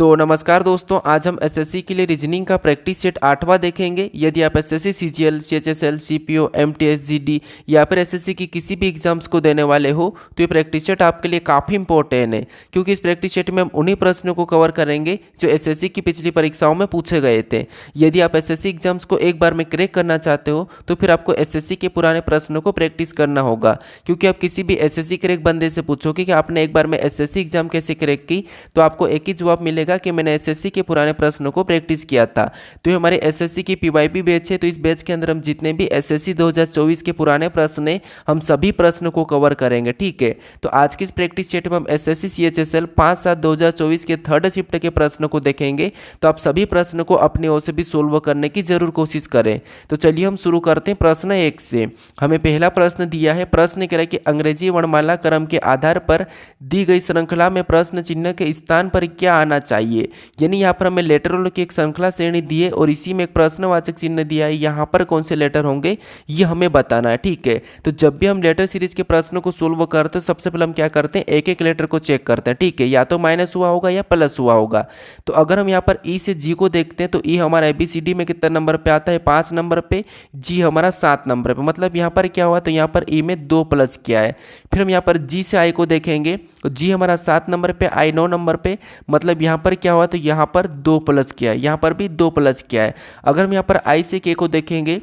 तो नमस्कार दोस्तों, आज हम एसएससी के लिए रीजनिंग का प्रैक्टिस सेट 8वां देखेंगे। यदि आप SSC CGL, CHSL, CPO, MTS, GD या फिर एसएससी की किसी भी एग्जाम्स को देने वाले हो तो ये प्रैक्टिस सेट आपके लिए काफ़ी इंपॉर्टेंट है, क्योंकि इस प्रैक्टिस सेट में हम उन्हीं प्रश्नों को कवर करेंगे जो एसएससी की पिछली परीक्षाओं में पूछे गए थे। यदि आप एसएससी एग्जाम्स को एक बार में क्रैक करना चाहते हो तो फिर आपको एसएससी के पुराने प्रश्नों को प्रैक्टिस करना होगा, क्योंकि आप किसी भी एसएससी क्रैक बंदे से पूछोगे कि आपने एक बार में एसएससी एग्जाम कैसे क्रैक की, तो आपको एक ही जवाब मिलेगा कि मैंने एसएससी के पुराने प्रश्नों को प्रैक्टिस किया था। तो ये हमारे एसएससी की पीवाईपी बैच है, तो इस बैच के अंदर हम जितने भी एसएससी 2024 के पुराने प्रश्न हैं हम सभी प्रश्नों को कवर करेंगे। ठीक है, तो आज की इस प्रैक्टिस सेट में हम एसएससी सीएचएसएल 5/7/2024 के थर्ड शिफ्ट के प्रश्नों को देखेंगे। तो आप सभी प्रश्नों को अपनी ओर से भी सोल्व करने की जरूर कोशिश करें। तो चलिए हम शुरू करते हैं प्रश्न 1 से। हमें पहला प्रश्न दिया है, प्रश्न कह रहा है कि अंग्रेजी वर्णमाला क्रम के आधार पर दी गई श्रृंखला में प्रश्न चिन्ह के स्थान पर क्या आना चाहिए। यानी यहाँ पर हमें लेटरों की एक श्रृंखला श्रेणी दी है और इसी में एक प्रश्नवाचक चिन्ह दिया है, यहाँ पर कौन से लेटर होंगे ये हमें बताना है। ठीक है, तो जब भी हम लेटर सीरीज के प्रश्नों को सोल्व करते हैं सबसे पहले हम क्या करते हैं, एक एक लेटर को चेक करते हैं। ठीक है, या तो माइनस हुआ होगा या प्लस हुआ होगा। तो अगर हम यहाँ पर ई से जी को देखते हैं तो ई हमारा एबीसीडी में कितने नंबर पे आता है, 5 नंबर पे, जी हमारा 7 नंबर पे। मतलब यहाँ पर क्या हुआ, तो यहाँ पर ई में 2 प्लस किया है। फिर हम यहाँ पर जी से आई को देखेंगे तो जी हमारा 7 नंबर पे, आई 9 नंबर पे। मतलब यहाँ पर क्या हुआ, तो यहाँ पर 2 प्लस किया है, यहाँ पर भी 2 प्लस किया है। अगर हम यहाँ पर आई से के को देखेंगे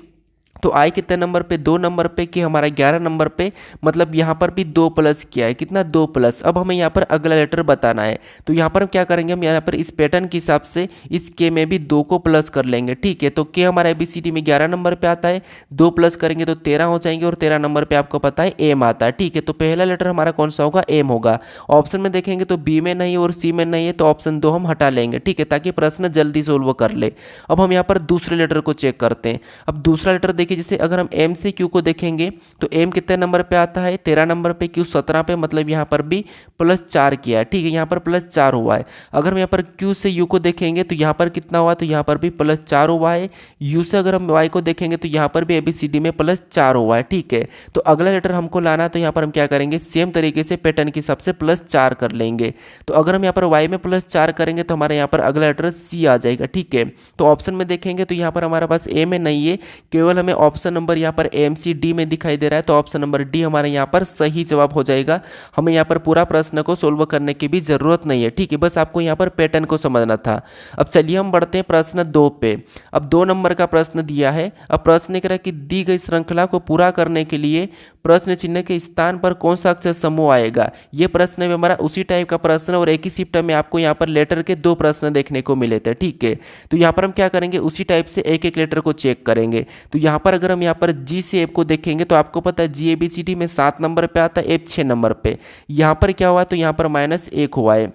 तो आई कितने नंबर पे, 2 नंबर पे, के हमारा 11 नंबर पे। मतलब यहाँ पर भी 2 प्लस किया है, कितना 2 प्लस। अब हमें यहाँ पर अगला लेटर बताना है, तो यहाँ पर हम क्या करेंगे, हम यहाँ पर इस पैटर्न के हिसाब से इस के में भी 2 को प्लस कर लेंगे। ठीक है, तो के हमारा एबीसीडी में 11 नंबर पे आता है, 2 प्लस करेंगे तो 13 हो जाएंगे और 13 नंबर पे आपको पता है एम आता है। ठीक है, तो पहला लेटर हमारा कौन सा होगा, एम होगा। ऑप्शन में देखेंगे तो बी में नहीं और सी में नहीं है, तो ऑप्शन 2 हम हटा लेंगे। ठीक है, ताकि प्रश्न जल्दी सोल्व कर ले। अब हम यहाँ पर दूसरे लेटर को चेक करते हैं। अब दूसरा लेटर देखिए, जैसे अगर हम एम से क्यू को देखेंगे तो एम कितने नंबर पे आता है, 13 नंबर पे, क्यू 17 पे। मतलब यहाँ पर भी +4 किया है। ठीक है, यहाँ पर +4 हुआ है। अगर हम यहाँ पर क्यू से यू को देखेंगे तो यहाँ पर कितना हुआ, तो यहाँ पर भी +4 हुआ है। यू से अगर हम वाई को देखेंगे तो यहाँ पर भी एबीसीडी में +4 हुआ है। ठीक है, तो अगला लेटर हमको लाना है, तो यहाँ पर हम क्या करेंगे, सेम तरीके से पैटर्न के हिसाब से +4 कर लेंगे। तो अगर हम यहाँ पर वाई में +4 करेंगे तो हमारे यहाँ पर अगला लेटर सी आ जाएगा। ठीक है, तो ऑप्शन में देखेंगे तो यहाँ पर हमारे पास ए में नहीं है, केवल हमें ऑप्शन नंबर यहाँ पर एमसीडी में दिखाई दे रहा है। तो ऑप्शन नंबर डी हमारे यहाँ पर सही जवाब हो जाएगा। हमें यहाँ पर पूरा प्रश्न को सोल्व करने की भी जरूरत नहीं है। ठीक है, बस आपको यहाँ पर पैटर्न को समझना था। अब चलिए हम बढ़ते हैं प्रश्न 2 पे। अब 2 नंबर का प्रश्न दिया है। अब प्रश्न कह रहा है कि दी गई श्रृंखला को पूरा करने के लिए प्रश्न चिन्ह के स्थान पर कौन सा अक्षर समूह आएगा। ये प्रश्न में हमारा उसी टाइप का प्रश्न और एक ही शिफ्ट में आपको यहाँ पर लेटर के 2 प्रश्न देखने को मिले थे। ठीक है, तो यहाँ पर हम क्या करेंगे, उसी टाइप से एक एक लेटर को चेक करेंगे। तो यहाँ पर अगर हम यहाँ पर जी से एफ को देखेंगे तो आपको पता है जी एबीसीडी में 7 नंबर पे आता है, एफ 6 नंबर पे। यहाँ पर क्या हुआ, तो यहाँ पर -1 हुआ है।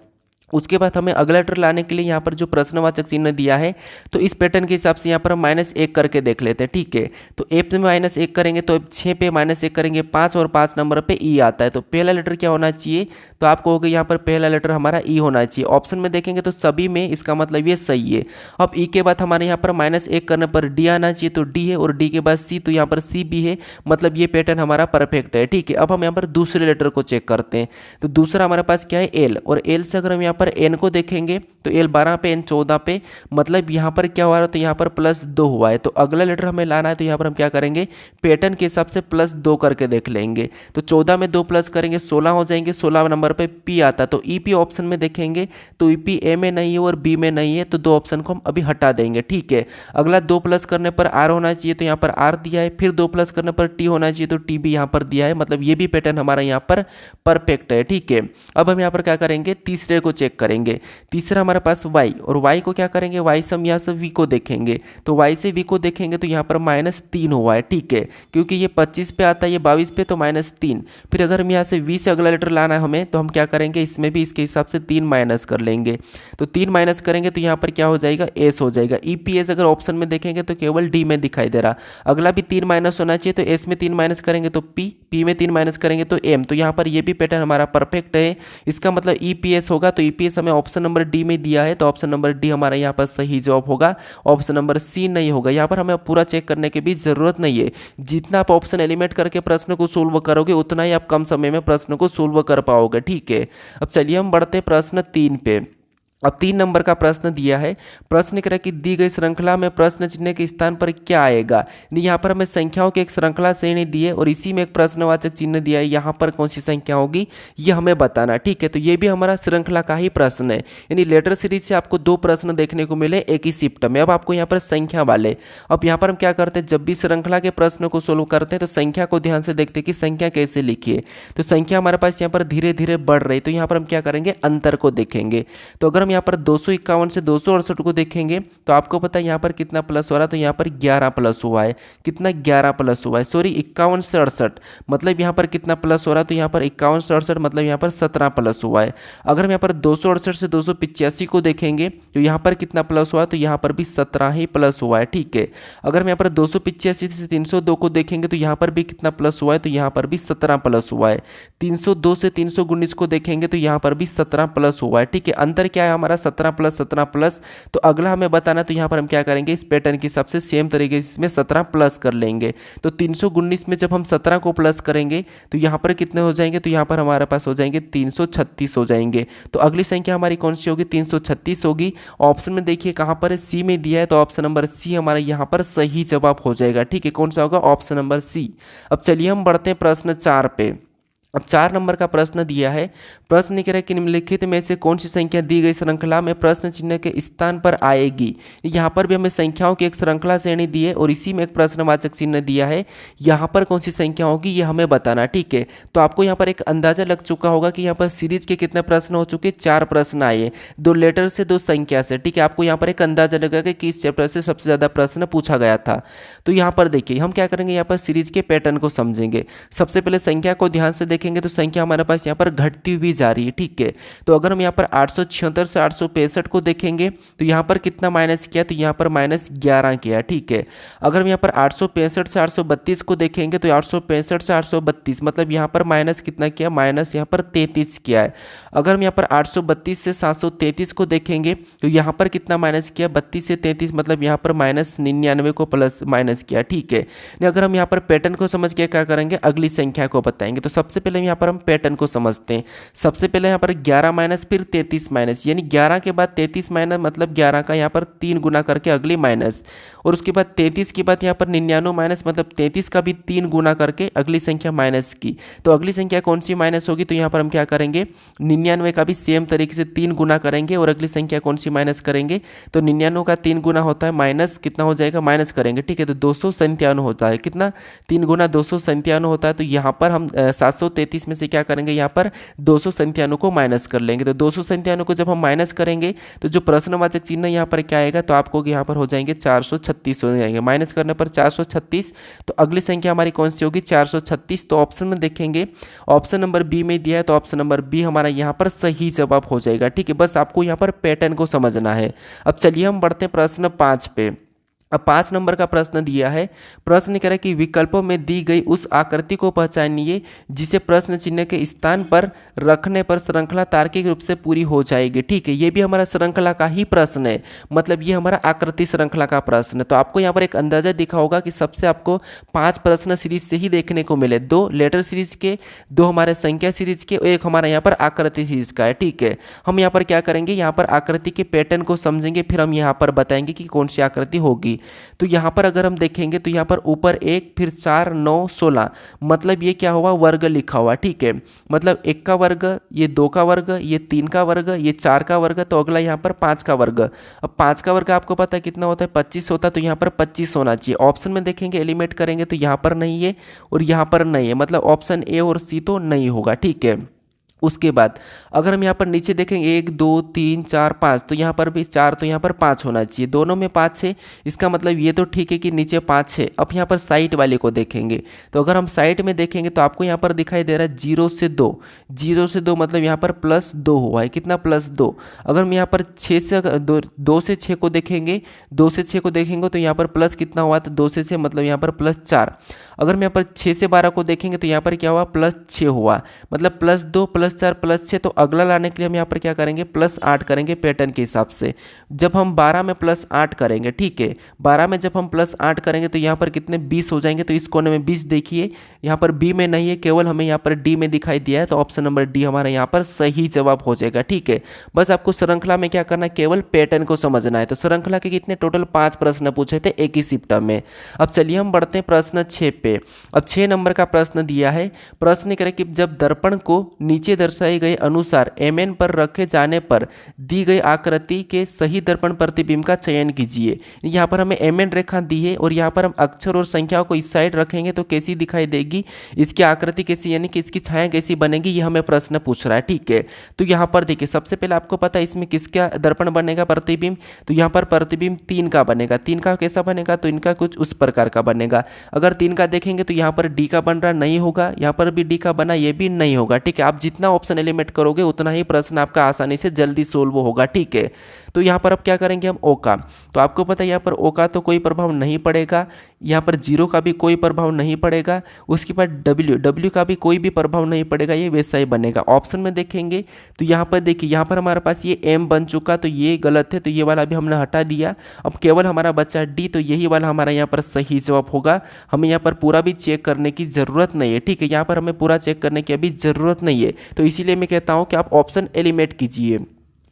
उसके बाद हमें अगला लेटर लाने के लिए यहाँ पर जो प्रश्नवाचक चिन्ह दिया है तो इस पैटर्न के हिसाब से यहाँ पर हम -1 करके देख लेते हैं। ठीक है, तो एफ में -1 करेंगे तो 6 पे -1 करेंगे 5 और 5 नंबर पे ई आता है। तो पहला लेटर क्या होना चाहिए, तो आपको होगा यहाँ पर पहला लेटर हमारा ई होना चाहिए। ऑप्शन में देखेंगे तो सभी में, इसका मतलब ये सही है। अब ई के बाद हमारे यहाँ पर -1 करने पर डी आना चाहिए, तो डी है, और डी के बाद सी, तो यहाँ पर सी भी है। मतलब ये पैटर्न हमारा परफेक्ट है। ठीक है, अब हम यहाँ पर दूसरे लेटर को चेक करते हैं। तो दूसरा हमारे पास क्या है, एल, और एल से अगर हम यहाँ पर एन को देखेंगे तो एल 12 पे, एन 14 पे। मतलब यहाँ पर क्या हुआ, तो यहाँ पर +2 हुआ है। तो अगला लेटर हमें लाना है, तो यहाँ पर हम क्या करेंगे, पैटर्न के हिसाब से +2 करके देख लेंगे। तो 14 में 2 प्लस करेंगे 16 हो जाएंगे। 16 नंबर पे पी आता, तो ईपी ऑप्शन में देखेंगे तो ईपी ए में नहीं है और बी में नहीं है, तो 2 ऑप्शन को हम अभी हटा देंगे। ठीक है, अगला 2 प्लस करने पर आर होना चाहिए, तो यहाँ पर आर दिया है। फिर 2 प्लस करने पर टी होना चाहिए, तो टी भी यहाँ पर दिया है। मतलब ये भी पैटर्न हमारा यहाँ पर परफेक्ट है। ठीक है, अब हम यहाँ पर क्या करेंगे, तीसरे को चेक करेंगे। तीसरा हमारे पास y, और y को क्या करेंगे, y से हम यहाँ से v को देखेंगे। तो y से v को देखेंगे तो यहाँ पर -3 हुआ है। ठीक है, क्योंकि ये 25 पे आता है, ये 22 पे, तो -3। फिर अगर हम यहाँ से v से अगला लेटर लाना है हमें, तो हम क्या करेंगे, इसमें भी इसके हिसाब से 3 माइनस कर लेंगे। तो 3 माइनस करेंगे तो यहाँ पर क्या हो जाएगा, एस हो जाएगा। ईपीएस अगर ऑप्शन में देखेंगे तो केवल डी में दिखाई दे रहा। अगला भी 3 माइनस होना चाहिए, तो एस में 3 माइनस करेंगे तो पी, पी में 3 माइनस करेंगे तो एम। तो यहाँ पर ये भी पैटर्न हमारा परफेक्ट है। इसका मतलब ईपीएस होगा, तो ईपीएस हमें ऑप्शन नंबर डी में दिया है, तो ऑप्शन नंबर डी हमारा यहाँ पर सही जवाब होगा। ऑप्शन नंबर सी नहीं होगा। यहाँ पर हमें पूरा चेक करने की भी जरूरत नहीं है। जितना आप ऑप्शन एलिमिनेट करके प्रश्न को सोल्व करोगे उतना ही आप कम समय में प्रश्न को सोल्व कर पाओगे। ठीक है, अब चलिए हम बढ़ते हैं प्रश्न 3 पे। अब 3 नंबर का प्रश्न दिया है। प्रश्न कह रहा है कि दी गई श्रृंखला में प्रश्न चिन्ह के स्थान पर क्या आएगा। यानी यहाँ पर हमें संख्याओं की एक श्रृंखला श्रेणी दी है और इसी में एक प्रश्नवाचक चिन्ह दिया है, यहाँ पर कौन सी संख्या होगी ये हमें बताना। ठीक है, तो ये भी हमारा श्रृंखला का ही प्रश्न है। यानी लेटर सीरीज से आपको 2 प्रश्न देखने को मिले एक ही शिफ्ट में। अब आपको यहाँ पर संख्या वाले, अब यहाँ पर हम क्या करते हैं, जब भी श्रृंखला के प्रश्नों को सोल्व करते हैं तो संख्या को ध्यान से देखते हैं कि संख्या कैसे लिखिए। तो संख्या हमारे पास यहाँ पर धीरे धीरे बढ़ रही, तो यहाँ पर हम क्या करेंगे, अंतर को देखेंगे। तो अगर हम यहाँ पर 251 से 268 को देखेंगे तो आपको पता है यहाँ पर कितना प्लस हो रहा है, तो यहाँ पर 11 प्लस हुआ है। कितना, 11 प्लस हुआ है। सॉरी, 51 से 68 मतलब यहाँ पर कितना प्लस हो रहा है, तो यहाँ पर 51 से 68 मतलब यहाँ पर 17 प्लस हुआ है। अगर हम यहाँ पर 268 से 285 को देखेंगे तो यहाँ पर कितना प्लस हुआ है, तो यहाँ पर भी 17 ही प्लस हुआ है। ठीक है, अगर हम यहाँ पर 285 से 302 को देखेंगे तो यहाँ पर भी कितना प्लस हुआ है, तो यहाँ पर भी 17 प्लस हुआ है। 302 से 319 को देखेंगे तो यहाँ पर भी 17 प्लस हुआ है। ठीक है, अंतर क्या है हमारा, 17 प्लस 17 प्लस। तो अगला हमें बताना, तो यहाँ पर हम क्या करेंगे, इस पैटर्न के हिसाब से सेम तरीके से इसमें 17 प्लस कर लेंगे। तो 319 में जब हम 17 को प्लस करेंगे तो यहाँ पर कितने हो जाएंगे, तो यहाँ पर हमारे पास हो जाएंगे 336 हो जाएंगे। तो अगली संख्या हमारी कौन सी होगी, 336 होगी। ऑप्शन में देखिए कहाँ पर है, सी में दिया है, तो ऑप्शन नंबर सी हमारा यहाँ पर सही जवाब हो जाएगा। ठीक है, कौन सा होगा, ऑप्शन नंबर सी। अब चलिए हम बढ़ते हैं प्रश्न 4 पे। अब 4 नंबर का प्रश्न दिया है। प्रश्न कह रहा है कि निम्नलिखित में से कौन सी संख्या दी गई श्रृंखला में प्रश्न चिन्ह के स्थान पर आएगी। यहाँ पर भी हमें संख्याओं की एक श्रृंखला श्रेणी दी है और इसी में एक प्रश्नवाचक चिन्ह दिया है। यहाँ पर कौन सी संख्या होगी ये हमें बताना। ठीक है, तो आपको यहाँ पर एक अंदाजा लग चुका होगा कि यहाँ पर सीरीज के कितने प्रश्न हो चुके, 4 प्रश्न आए, 2 लेटर से 2 संख्या से। ठीक है, आपको यहाँ पर एक अंदाजा लगेगा कि इस चैप्टर से सबसे ज़्यादा प्रश्न पूछा गया था। तो यहाँ पर देखिए हम क्या करेंगे, यहाँ पर सीरीज के पैटर्न को समझेंगे। सबसे पहले संख्या को ध्यान से देखेंगे तो संख्या हमारे पास यहाँ पर घटती हुई जा रही है। ठीक है, तो अगर हम यहाँ पर 876 से 865 को देखेंगे तो यहाँ पर कितना माइनस किया, तो यहाँ पर -11 किया। ठीक है, अगर हम यहाँ पर 865 से 832 को देखेंगे तो 865 से 832 मतलब यहाँ पर माइनस कितना किया, माइनस यहाँ पर 33 किया है। अगर हम यहाँ पर 832 से 733 को देखेंगे तो यहाँ पर कितना माइनस किया, 32 से 33 मतलब यहाँ पर -99 को प्लस माइनस किया। ठीक है, अगर हम यहाँ पर पैटर्न को समझ के क्या करेंगे, अगली संख्या को बताएंगे। तो सबसे पहले यहाँ पर हम पैटर्न को समझते हैं। सबसे पहले यहाँ पर 11 माइनस फिर 33 माइनस, यानी 11 के बाद 33 माइनस मतलब 11 का यहाँ पर 3 गुना करके अगली माइनस, और उसके बाद 33 के बाद यहाँ पर 99 माइनस मतलब 33 का भी 3 गुना करके अगली संख्या माइनस की। तो अगली संख्या कौन सी माइनस होगी, तो यहाँ पर हम क्या करेंगे, 99 का भी सेम तरीके से 3 गुना करेंगे और अगली संख्या कौन सी माइनस करेंगे। तो 99 का 3 गुना होता है माइनस कितना हो जाएगा, माइनस करेंगे। ठीक है, तो 297 होता है। कितना, 3 गुना 297 होता है। तो यहाँ पर हम 733 में से क्या करेंगे, यहाँ पर 297 को माइनस कर लेंगे। तो 297 को जब हम माइनस करेंगे तो जो प्रश्नवाचक चिन्ह यहाँ पर क्या आएगा, तो आपको यहाँ पर हो जाएंगे 436 हो जाएंगे। माइनस करने पर 436, तो अगली संख्या हमारी कौन सी होगी, 436। तो ऑप्शन में देखेंगे ऑप्शन नंबर बी में दिया है, तो ऑप्शन नंबर बी हमारा यहाँ पर सही जवाब हो जाएगा। ठीक है, बस आपको यहाँ पर पैटर्न को समझना है। अब चलिए हम बढ़ते हैं प्रश्न 5 पे। अब 5 नंबर का प्रश्न दिया है। प्रश्न कह रहा है कि विकल्पों में दी गई उस आकृति को पहचानिए जिसे प्रश्न चिन्ह के स्थान पर रखने पर श्रृंखला तार्किक रूप से पूरी हो जाएगी। ठीक है, ये भी हमारा श्रृंखला का ही प्रश्न है, मतलब ये हमारा आकृति श्रृंखला का प्रश्न है। तो आपको यहाँ पर एक अंदाजा दिखा होगा कि सबसे आपको 5 प्रश्न सीरीज से ही देखने को मिले, 2 लेटर सीरीज के, 2 हमारे संख्या सीरीज के और एक हमारा यहाँ पर आकृति सीरीज का है। ठीक है, हम यहाँ पर क्या करेंगे, यहाँ पर आकृति के पैटर्न को समझेंगे, फिर हम यहाँ पर बताएंगे कि कौन सी आकृति होगी। तो यहाँ पर अगर हम देखेंगे तो यहाँ पर ऊपर 1 फिर 4 9 16 मतलब ये क्या हुआ, वर्ग लिखा हुआ। ठीक है, मतलब 1 का वर्ग, ये 2 का वर्ग, ये 3 का वर्ग, ये 4 का वर्ग, तो अगला यहाँ पर 5 का वर्ग। अब 5 का वर्ग आपको पता है कितना होता है, 25 होता है। तो यहाँ पर 25 होना चाहिए। ऑप्शन में देखेंगे एलिमिनेट करेंगे तो यहाँ पर नहीं है और यहाँ पर नहीं है, मतलब ऑप्शन ए और सी तो नहीं होगा। ठीक है, उसके बाद अगर हम यहाँ पर नीचे देखेंगे 1 2 3 4 5, तो यहाँ पर भी 4, तो यहाँ पर 5 होना चाहिए। दोनों में 5 है, इसका मतलब ये तो ठीक है कि नीचे 5 है। अब यहाँ पर साइड वाले को देखेंगे, तो अगर हम साइड में देखेंगे तो आपको यहाँ पर दिखाई दे रहा है 0 से 2, 0 से 2 मतलब यहाँ पर +2 हुआ है। कितना, +2। अगर हम यहाँ पर 2 से 6 को देखेंगे, 2 से 6 को देखेंगे तो यहाँ पर प्लस कितना हुआ, तो 2 से 6 मतलब यहाँ पर +4। अगर हम यहाँ पर 6 से 12 को देखेंगे तो यहाँ पर क्या हुआ, +6 हुआ, मतलब +2 +4 +6। तो अगला लाने के लिए हम यहाँ पर क्या करेंगे, +8 करेंगे पैटर्न के हिसाब से। जब हम 12 में +8 करेंगे, ठीक है, 12 में जब हम +8 करेंगे तो यहाँ पर कितने 20 हो जाएंगे। तो इस कोने में 20 देखिए, यहाँ पर बी में नहीं है, केवल हमें यहाँ पर डी में दिखाई दिया है। तो ऑप्शन नंबर डी हमारा यहाँ पर सही जवाब हो जाएगा। ठीक है, बस आपको श्रृंखला में क्या करना है, केवल पैटर्न को समझना है। तो श्रृंखला के कितने टोटल 5 प्रश्न पूछे थे एक ही शिफ्ट में। अब चलिए हम बढ़ते हैं प्रश्न 6 पे। अब 6 नंबर का प्रश्न दिया है। प्रश्न करें कि जब दर्पण को नीचे दर्शाए गए अनुसार mn पर रखे जाने पर दी गई आकृति के सही दर्पण प्रतिबिंब का चयन कीजिए। यहाँ पर हमें mn रेखा दी है और यहाँ पर हम अक्षर और संख्याओं को इस साइड रखेंगे तो कैसी दिखाई देगी, इसकी आकृति कैसी, यानी कि इसकी छाया कैसी बनेगी, ये हमें प्रश्न पूछ रहा है। ठीक है, तो यहाँ पर देखिए सबसे पहले आपको पता है इसमें किसका दर्पण बनेगा प्रतिबिंब। तो यहाँ पर प्रतिबिंब 3 का बनेगा। 3 का कैसा बनेगा, तो इनका कुछ उस प्रकार का बनेगा। अगर 3 का देखेंगे तो यहाँ पर डी का बन रहा नहीं होगा, यहाँ पर भी डी का बना, ये भी नहीं होगा। ठीक है, आप जितना ऑप्शन एलिमिनेट करोगे उतना ही प्रश्न आपका आसानी से जल्दी सोल्व होगा। ठीक है, तो यहाँ पर अब क्या करेंगे हम ओ का। तो आपको पता है यहाँ पर ओ का तो कोई प्रभाव नहीं पड़ेगा, यहाँ पर 0 का भी कोई प्रभाव नहीं पड़ेगा, उसके बाद डब्ल्यू का भी कोई भी प्रभाव नहीं पड़ेगा, ये वैसा ही बनेगा। ऑप्शन में देखेंगे तो यहाँ पर देखिए, यहाँ पर हमारे पास ये एम बन चुका, तो ये गलत है, तो ये वाला भी हमने हटा दिया। अब केवल हमारा बचा डी, तो यही वाला हमारा यहाँ पर सही जवाब होगा। हमें यहाँ पर पूरा भी चेक करने की ज़रूरत नहीं है। ठीक है, यहाँ पर हमें पूरा चेक करने की अभी ज़रूरत नहीं है, तो इसीलिए मैं कहता हूँ कि आप ऑप्शन एलिमिनेट कीजिए।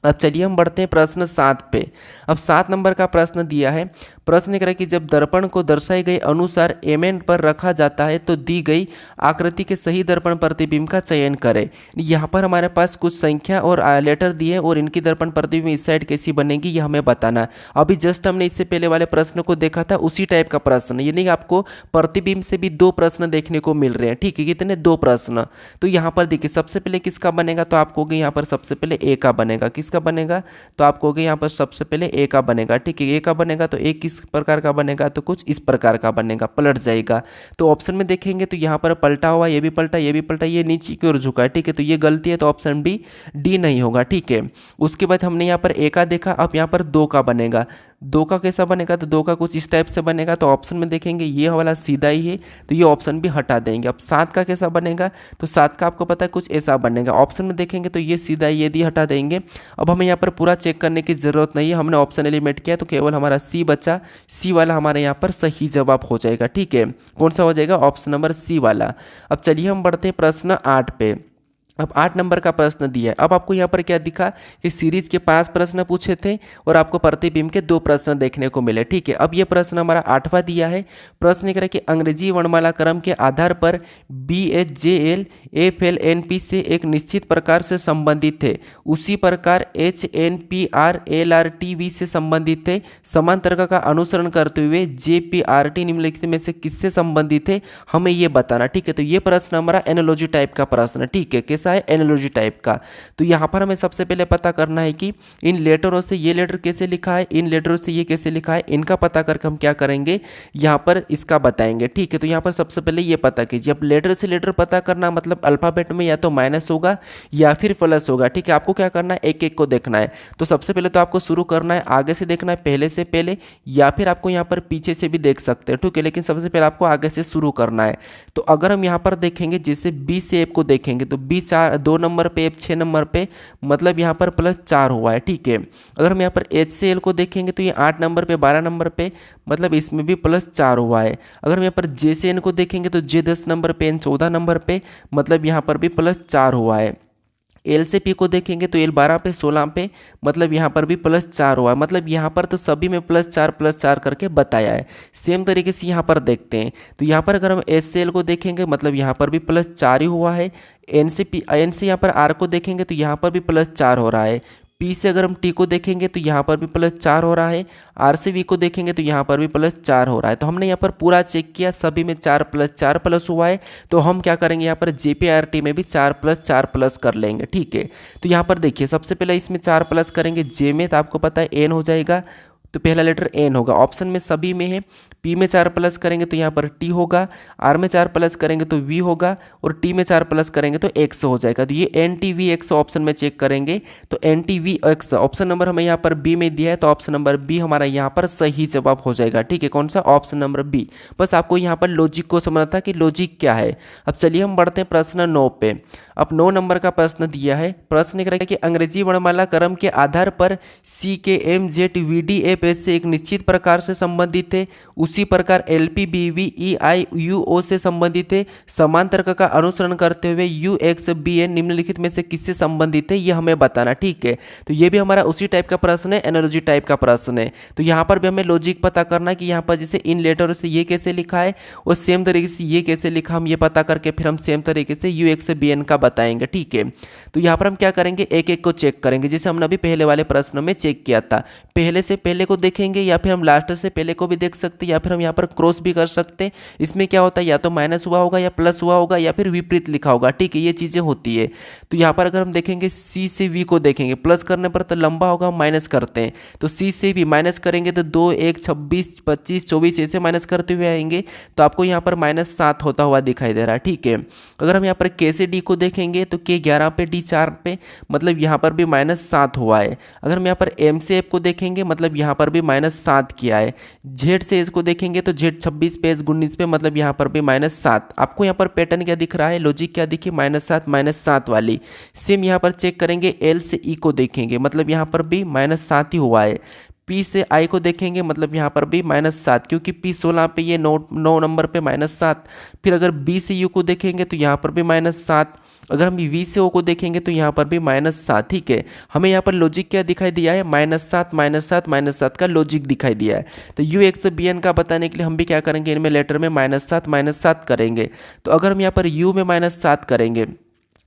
अब चलिए हम बढ़ते हैं प्रश्न 7 पे। अब 7 नंबर का प्रश्न दिया है। प्रश्न करें कि जब दर्पण को दर्शाए गए अनुसार mn पर रखा जाता है तो दी गई आकृति के सही दर्पण प्रतिबिंब का चयन करें। यहाँ पर हमारे पास कुछ संख्या और लेटर दिए और इनकी दर्पण प्रतिबिंब इस साइड कैसी बनेगी ये हमें बताना। अभी जस्ट हमने इससे पहले वाले प्रश्न को देखा था, उसी टाइप का प्रश्न, यानी आपको प्रतिबिंब से भी 2 प्रश्न देखने को मिल रहे हैं। ठीक है, कितने 2 प्रश्न। तो यहाँ पर देखिए सबसे पहले किसका बनेगा, तो आपको यहाँ पर सबसे पहले ए का बनेगा। किसका बनेगा, तो आपको यहाँ पर सबसे पहले ए का बनेगा। ठीक है, ए का बनेगा तो ए किस प्रकार का बनेगा, तो कुछ इस प्रकार का बनेगा, पलट जाएगा। तो ऑप्शन में देखेंगे तो यहाँ पर पलटा हुआ, ये भी पलटा, ये भी पलटा, ये नीचे की ओर झुका है। ठीक है, तो ये गलती है, तो ऑप्शन डी नहीं होगा। ठीक है, उसके बाद हमने यहाँ पर ए का देखा, अब यहाँ पर 2 का बनेगा। 2 का कैसा बनेगा, तो 2 का कुछ इस टाइप से बनेगा। तो ऑप्शन में देखेंगे ये वाला सीधा ही है, तो ये ऑप्शन भी हटा देंगे। अब 7 का कैसा बनेगा, तो 7 का आपको पता है कुछ ऐसा बनेगा। ऑप्शन में देखेंगे तो ये सीधा, ये दी हटा देंगे। अब हमें यहाँ पर पूरा चेक करने की ज़रूरत नहीं है, हमने ऑप्शन एलिमिनेट किया तो केवल हमारा सी बचा। सी वाला हमारे यहाँ पर सही जवाब हो जाएगा। ठीक है, कौन सा हो जाएगा, ऑप्शन नंबर सी वाला। अब चलिए हम बढ़ते हैं प्रश्न 8 पे। अब 8 नंबर का प्रश्न दिया है। अब आपको यहाँ पर क्या दिखा कि सीरीज के 5 प्रश्न पूछे थे और आपको प्रतिबिंब के 2 प्रश्न देखने को मिले। ठीक है, अब ये प्रश्न हमारा 8वां दिया है। प्रश्न करें कि अंग्रेजी वर्णमाला क्रम के आधार पर BHJL FLNP से एक निश्चित प्रकार से संबंधित थे, उसी प्रकार HNPR LRTV से संबंधित थे। समान तर्क का अनुसरण करते हुए JPRT निम्नलिखित में से किससे संबंधित थे, हमें ये बताना। ठीक है, तो ये प्रश्न हमारा एनालॉजी टाइप का प्रश्न। ठीक है, कैसा है, एनालॉजी टाइप का। तो यहाँ पर हमें सबसे पहले पता करना है कि इन लेटरों से ये लेटर कैसे लिखा है, इन लेटरों से ये कैसे लिखा है, इनका पता करके हम क्या करेंगे, यहाँ पर इसका बताएंगे। ठीक है, तो यहाँ पर सबसे पहले ये पता कीजिए। अब लेटर से लेटर पता करना मतलब अल्फाबेट में या तो माइनस होगा या फिर प्लस होगा। ठीक है, आपको क्या करना है, एक एक को देखना है। तो सबसे पहले तो आपको शुरू करना है, आगे से देखना है, पहले से पहले, या फिर आपको यहाँ पर पीछे से भी देख सकते हैं। ठीक है, लेकिन सबसे पहले आपको आगे से शुरू करना है। तो अगर हम यहाँ पर देखेंगे, जैसे बी से एफ को देखेंगे तो बी 2 नंबर पे, एफ 6 नंबर पे, मतलब यहाँ पर +4 हुआ है। ठीक है, अगर हम यहाँ पर एच से एल को देखेंगे तो ये 8 नंबर पे, 12 नंबर पे, मतलब इसमें भी +4 हुआ है। अगर हम यहाँ पर जे से एन को देखेंगे तो जे 10 नंबर पे, एन 14 नंबर पे, मतलब यहाँ पर भी +4 हुआ है। एल से पी को देखेंगे तो एल 12 पे, 16 पे, मतलब यहाँ पर भी +4 हुआ है। मतलब यहाँ पर तो सभी में +4 करके बताया है। सेम तरीके से यहाँ पर देखते हैं तो यहाँ पर अगर हम एस से एल को देखेंगे मतलब यहाँ पर भी +4 ही हुआ है। एन से यहाँ पर आर को देखेंगे तो यहाँ पर भी +4 हो रहा है। पी से अगर हम टी को देखेंगे तो यहाँ पर भी +4 हो रहा है। आर से वी को देखेंगे तो यहाँ पर भी +4 हो रहा है। तो हमने यहाँ पर पूरा चेक किया, सभी में 4 प्लस हुआ है। तो हम क्या करेंगे, यहाँ पर JPRT में भी 4 प्लस कर लेंगे। ठीक है, तो यहाँ पर देखिए सबसे पहले इसमें 4 प्लस करेंगे जे में, तो आपको पता है एन हो जाएगा, तो पहला लेटर एन होगा। ऑप्शन में सभी में है, P में 4 प्लस करेंगे तो यहाँ पर T होगा, R में 4 प्लस करेंगे तो V होगा और T में 4 प्लस करेंगे तो X हो जाएगा। तो ये NTVX ऑप्शन में चेक करेंगे तो NTVX ऑप्शन नंबर हमें यहाँ पर B में दिया है, तो ऑप्शन नंबर B हमारा यहाँ पर सही जवाब हो जाएगा। ठीक है, कौन सा? Option number B। बस आपको यहाँ पर लॉजिक को समझना था कि लॉजिक क्या है। अब चलिए हम बढ़ते हैं प्रश्न 9 पे। अब 9 नंबर का प्रश्न दिया है। प्रश्न कह रहा है कि अंग्रेजी वर्णमाला क्रम के आधार पर CKMZVDFS से एक निश्चित प्रकार से संबंधित है, उसी प्रकार LPBVEIUO से संबंधित है। समान तर्क का अनुसरण करते हुए UXBN निम्नलिखित में से किससे संबंधित है, ये हमें बताना। ठीक है, तो ये भी हमारा उसी टाइप का प्रश्न है, एनालॉजी टाइप का प्रश्न है। तो यहाँ पर भी हमें लॉजिक पता करना कि यहाँ पर जैसे इन लेटर से ये कैसे लिखा है और सेम तरीके से ये कैसे लिखा, हम ये पता करके फिर हम सेम तरीके से UXBN का बताएंगे। ठीक है, तो यहाँ पर हम क्या करेंगे, एक एक को चेक करेंगे जैसे हमने अभी पहले वाले प्रश्न में चेक किया था। पहले से पहले को देखेंगे या फिर हम लास्ट से पहले को भी देख सकते हैं या फिर हम यहाँ पर क्रॉस भी कर सकते हैं। इसमें क्या होता है, या तो माइनस हुआ होगा या प्लस हुआ होगा या फिर विपरीत लिखा होगा। ठीक है, ये चीज़ें होती है। तो यहाँ पर अगर हम देखेंगे C से V को देखेंगे, प्लस करने पर तो लंबा होगा, माइनस करते हैं तो C से V माइनस करेंगे तो 2 1 26 25 24 ऐसे माइनस करते हुए आएंगे तो आपको यहाँ पर -7 होता हुआ दिखाई दे रहा है। ठीक है, अगर हम यहाँ पर K से D को देखेंगे तो K 11 पे D 4 पे, मतलब यहाँ पर भी -7 हुआ है। अगर हम यहाँ पर M से F को देखेंगे मतलब यहाँ पर भी -7 किया है। Z से S को देखेंगे तो Z 26 पे S 19 पे, मतलब यहाँ पर भी -7। आपको यहाँ पर पैटर्न क्या दिख रहा है, लॉजिक क्या दिखी, -7 वाली। सेम यहाँ पर चेक करेंगे L से E को देखेंगे मतलब यहाँ पर भी -7 ही हुआ है। P से I को देखेंगे मतलब यहाँ पर भी -7 क्योंकि P 16 पे, ये 9 नंबर पे -7। फिर अगर B से U को देखेंगे तो यहाँ पर भी -7। अगर हम V से O को देखेंगे तो यहाँ पर भी -7। ठीक है, हमें यहाँ पर लॉजिक क्या दिखाई दिया है, -7 -7 का लॉजिक दिखाई दिया है। तो UXBN का बताने के लिए हम भी क्या करेंगे, इनमें लेटर में -7 करेंगे। तो अगर हम यहाँ पर U में -7 करेंगे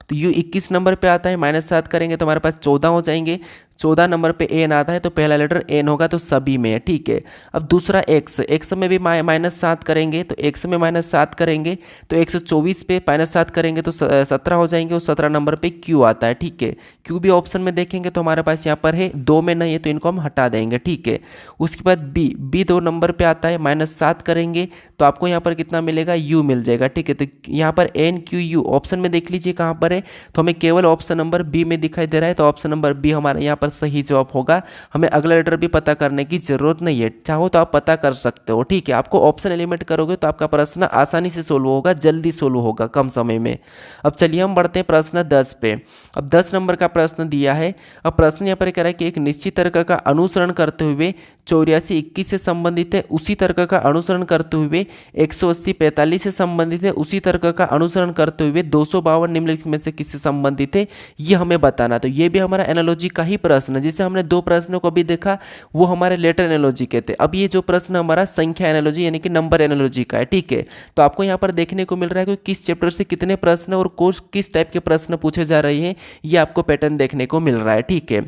तो U 21 नंबर पे आता है, -7 करेंगे तो हमारे पास 14 हो जाएंगे। 14 नंबर पे N आता है तो पहला लेटर N होगा, तो सभी में है। ठीक है, अब दूसरा X में भी -7 करेंगे तो X में -7 करेंगे तो 124 पे -7 करेंगे तो 17 हो जाएंगे और 17 नंबर पे Q आता है। ठीक है, Q भी ऑप्शन में देखेंगे तो हमारे पास यहाँ पर है, 2 में नहीं है तो इनको हम हटा देंगे। ठीक है, उसके बाद B 2 नंबर पे आता है, -7 करेंगे तो आपको यहाँ पर कितना मिलेगा, U मिल जाएगा। ठीक है, तो यहाँ पर NQU ऑप्शन में देख लीजिए कहाँ पर है, तो हमें केवल ऑप्शन नंबर B में दिखाई दे रहा है, तो ऑप्शन नंबर B हमारे यहाँ पर सही जवाब होगा। हमें अगला लेटर भी पता करने की जरूरत नहीं है, चाहो तो आप पता कर सकते हो। ठीक है, आपको ऑप्शन एलिमेंट करोगे तो आपका प्रश्न आसानी से सोल्व होगा, जल्दी सोल्व होगा, कम समय में। अब चलिए हम बढ़ते हैं प्रश्न 10 पे। अब 10 नंबर का प्रश्न दिया है। अब प्रश्न यहाँ पर कह रहा है कि एक निश्चित तर्क का अनुसरण करते हुए 84 21 से संबंधित है, उसी तर्क का अनुसरण करते हुए 180 45 से संबंधित है, उसी तर्क का अनुसरण करते हुए 252 निम्नलिखित में से किससे संबंधित है, ये हमें बताना। तो ये भी हमारा एनालॉजी का ही प्रश्न है। जिसे हमने 2 प्रश्नों को भी देखा वो हमारे लेटर एनालॉजी के थे। अब ये जो प्रश्न हमारा संख्या एनालॉजी यानी कि नंबर एनालॉजी का है। ठीक है, तो आपको यहाँ पर देखने को मिल रहा है कि किस चैप्टर से कितने प्रश्न और कोर्स किस टाइप के प्रश्न पूछे जा रहे हैं, ये आपको पैटर्न देखने को मिल रहा है। ठीक है,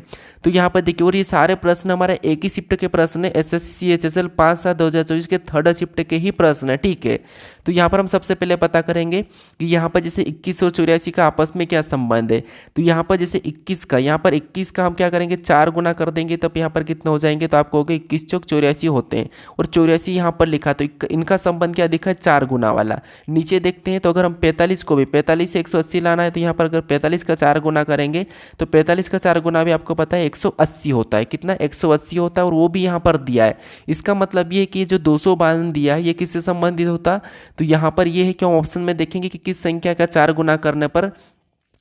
तो यहाँ पर देखिए, और ये सारे प्रश्न हमारे एक ही शिफ्ट के प्रश्न है, SSC CHSL 5/7/2024 के 3rd शिफ्ट के ही प्रश्न है। ठीक है, तो यहाँ पर हम सबसे पहले पता करेंगे कि यहाँ पर जैसे 21 और 84 का आपस में क्या संबंध है। तो यहाँ पर जैसे 21 का, यहाँ पर 21 का हम क्या करेंगे, 4 गुना कर देंगे तब यहाँ पर कितने हो जाएंगे, तो आपको होगा 21 चौक 84 होते हैं और 84 यहाँ पर लिखा, तो इनका संबंध क्या दिखा है, 4 गुना वाला। नीचे देखते हैं तो अगर हम 45 को भी 45 से 180 लाना है तो यहाँ पर अगर 45 का 4 गुना करेंगे तो 45 का 4 गुना भी आपको पता है 180 होता है। कितना, 180 होता है, और वो भी यहाँ पर दिया है। इसका मतलब ये है कि जो 252 दिया है ये किससे संबंधित होता, तो यहाँ पर ये है कि हम ऑप्शन में देखेंगे कि किस संख्या का 4 गुना करने पर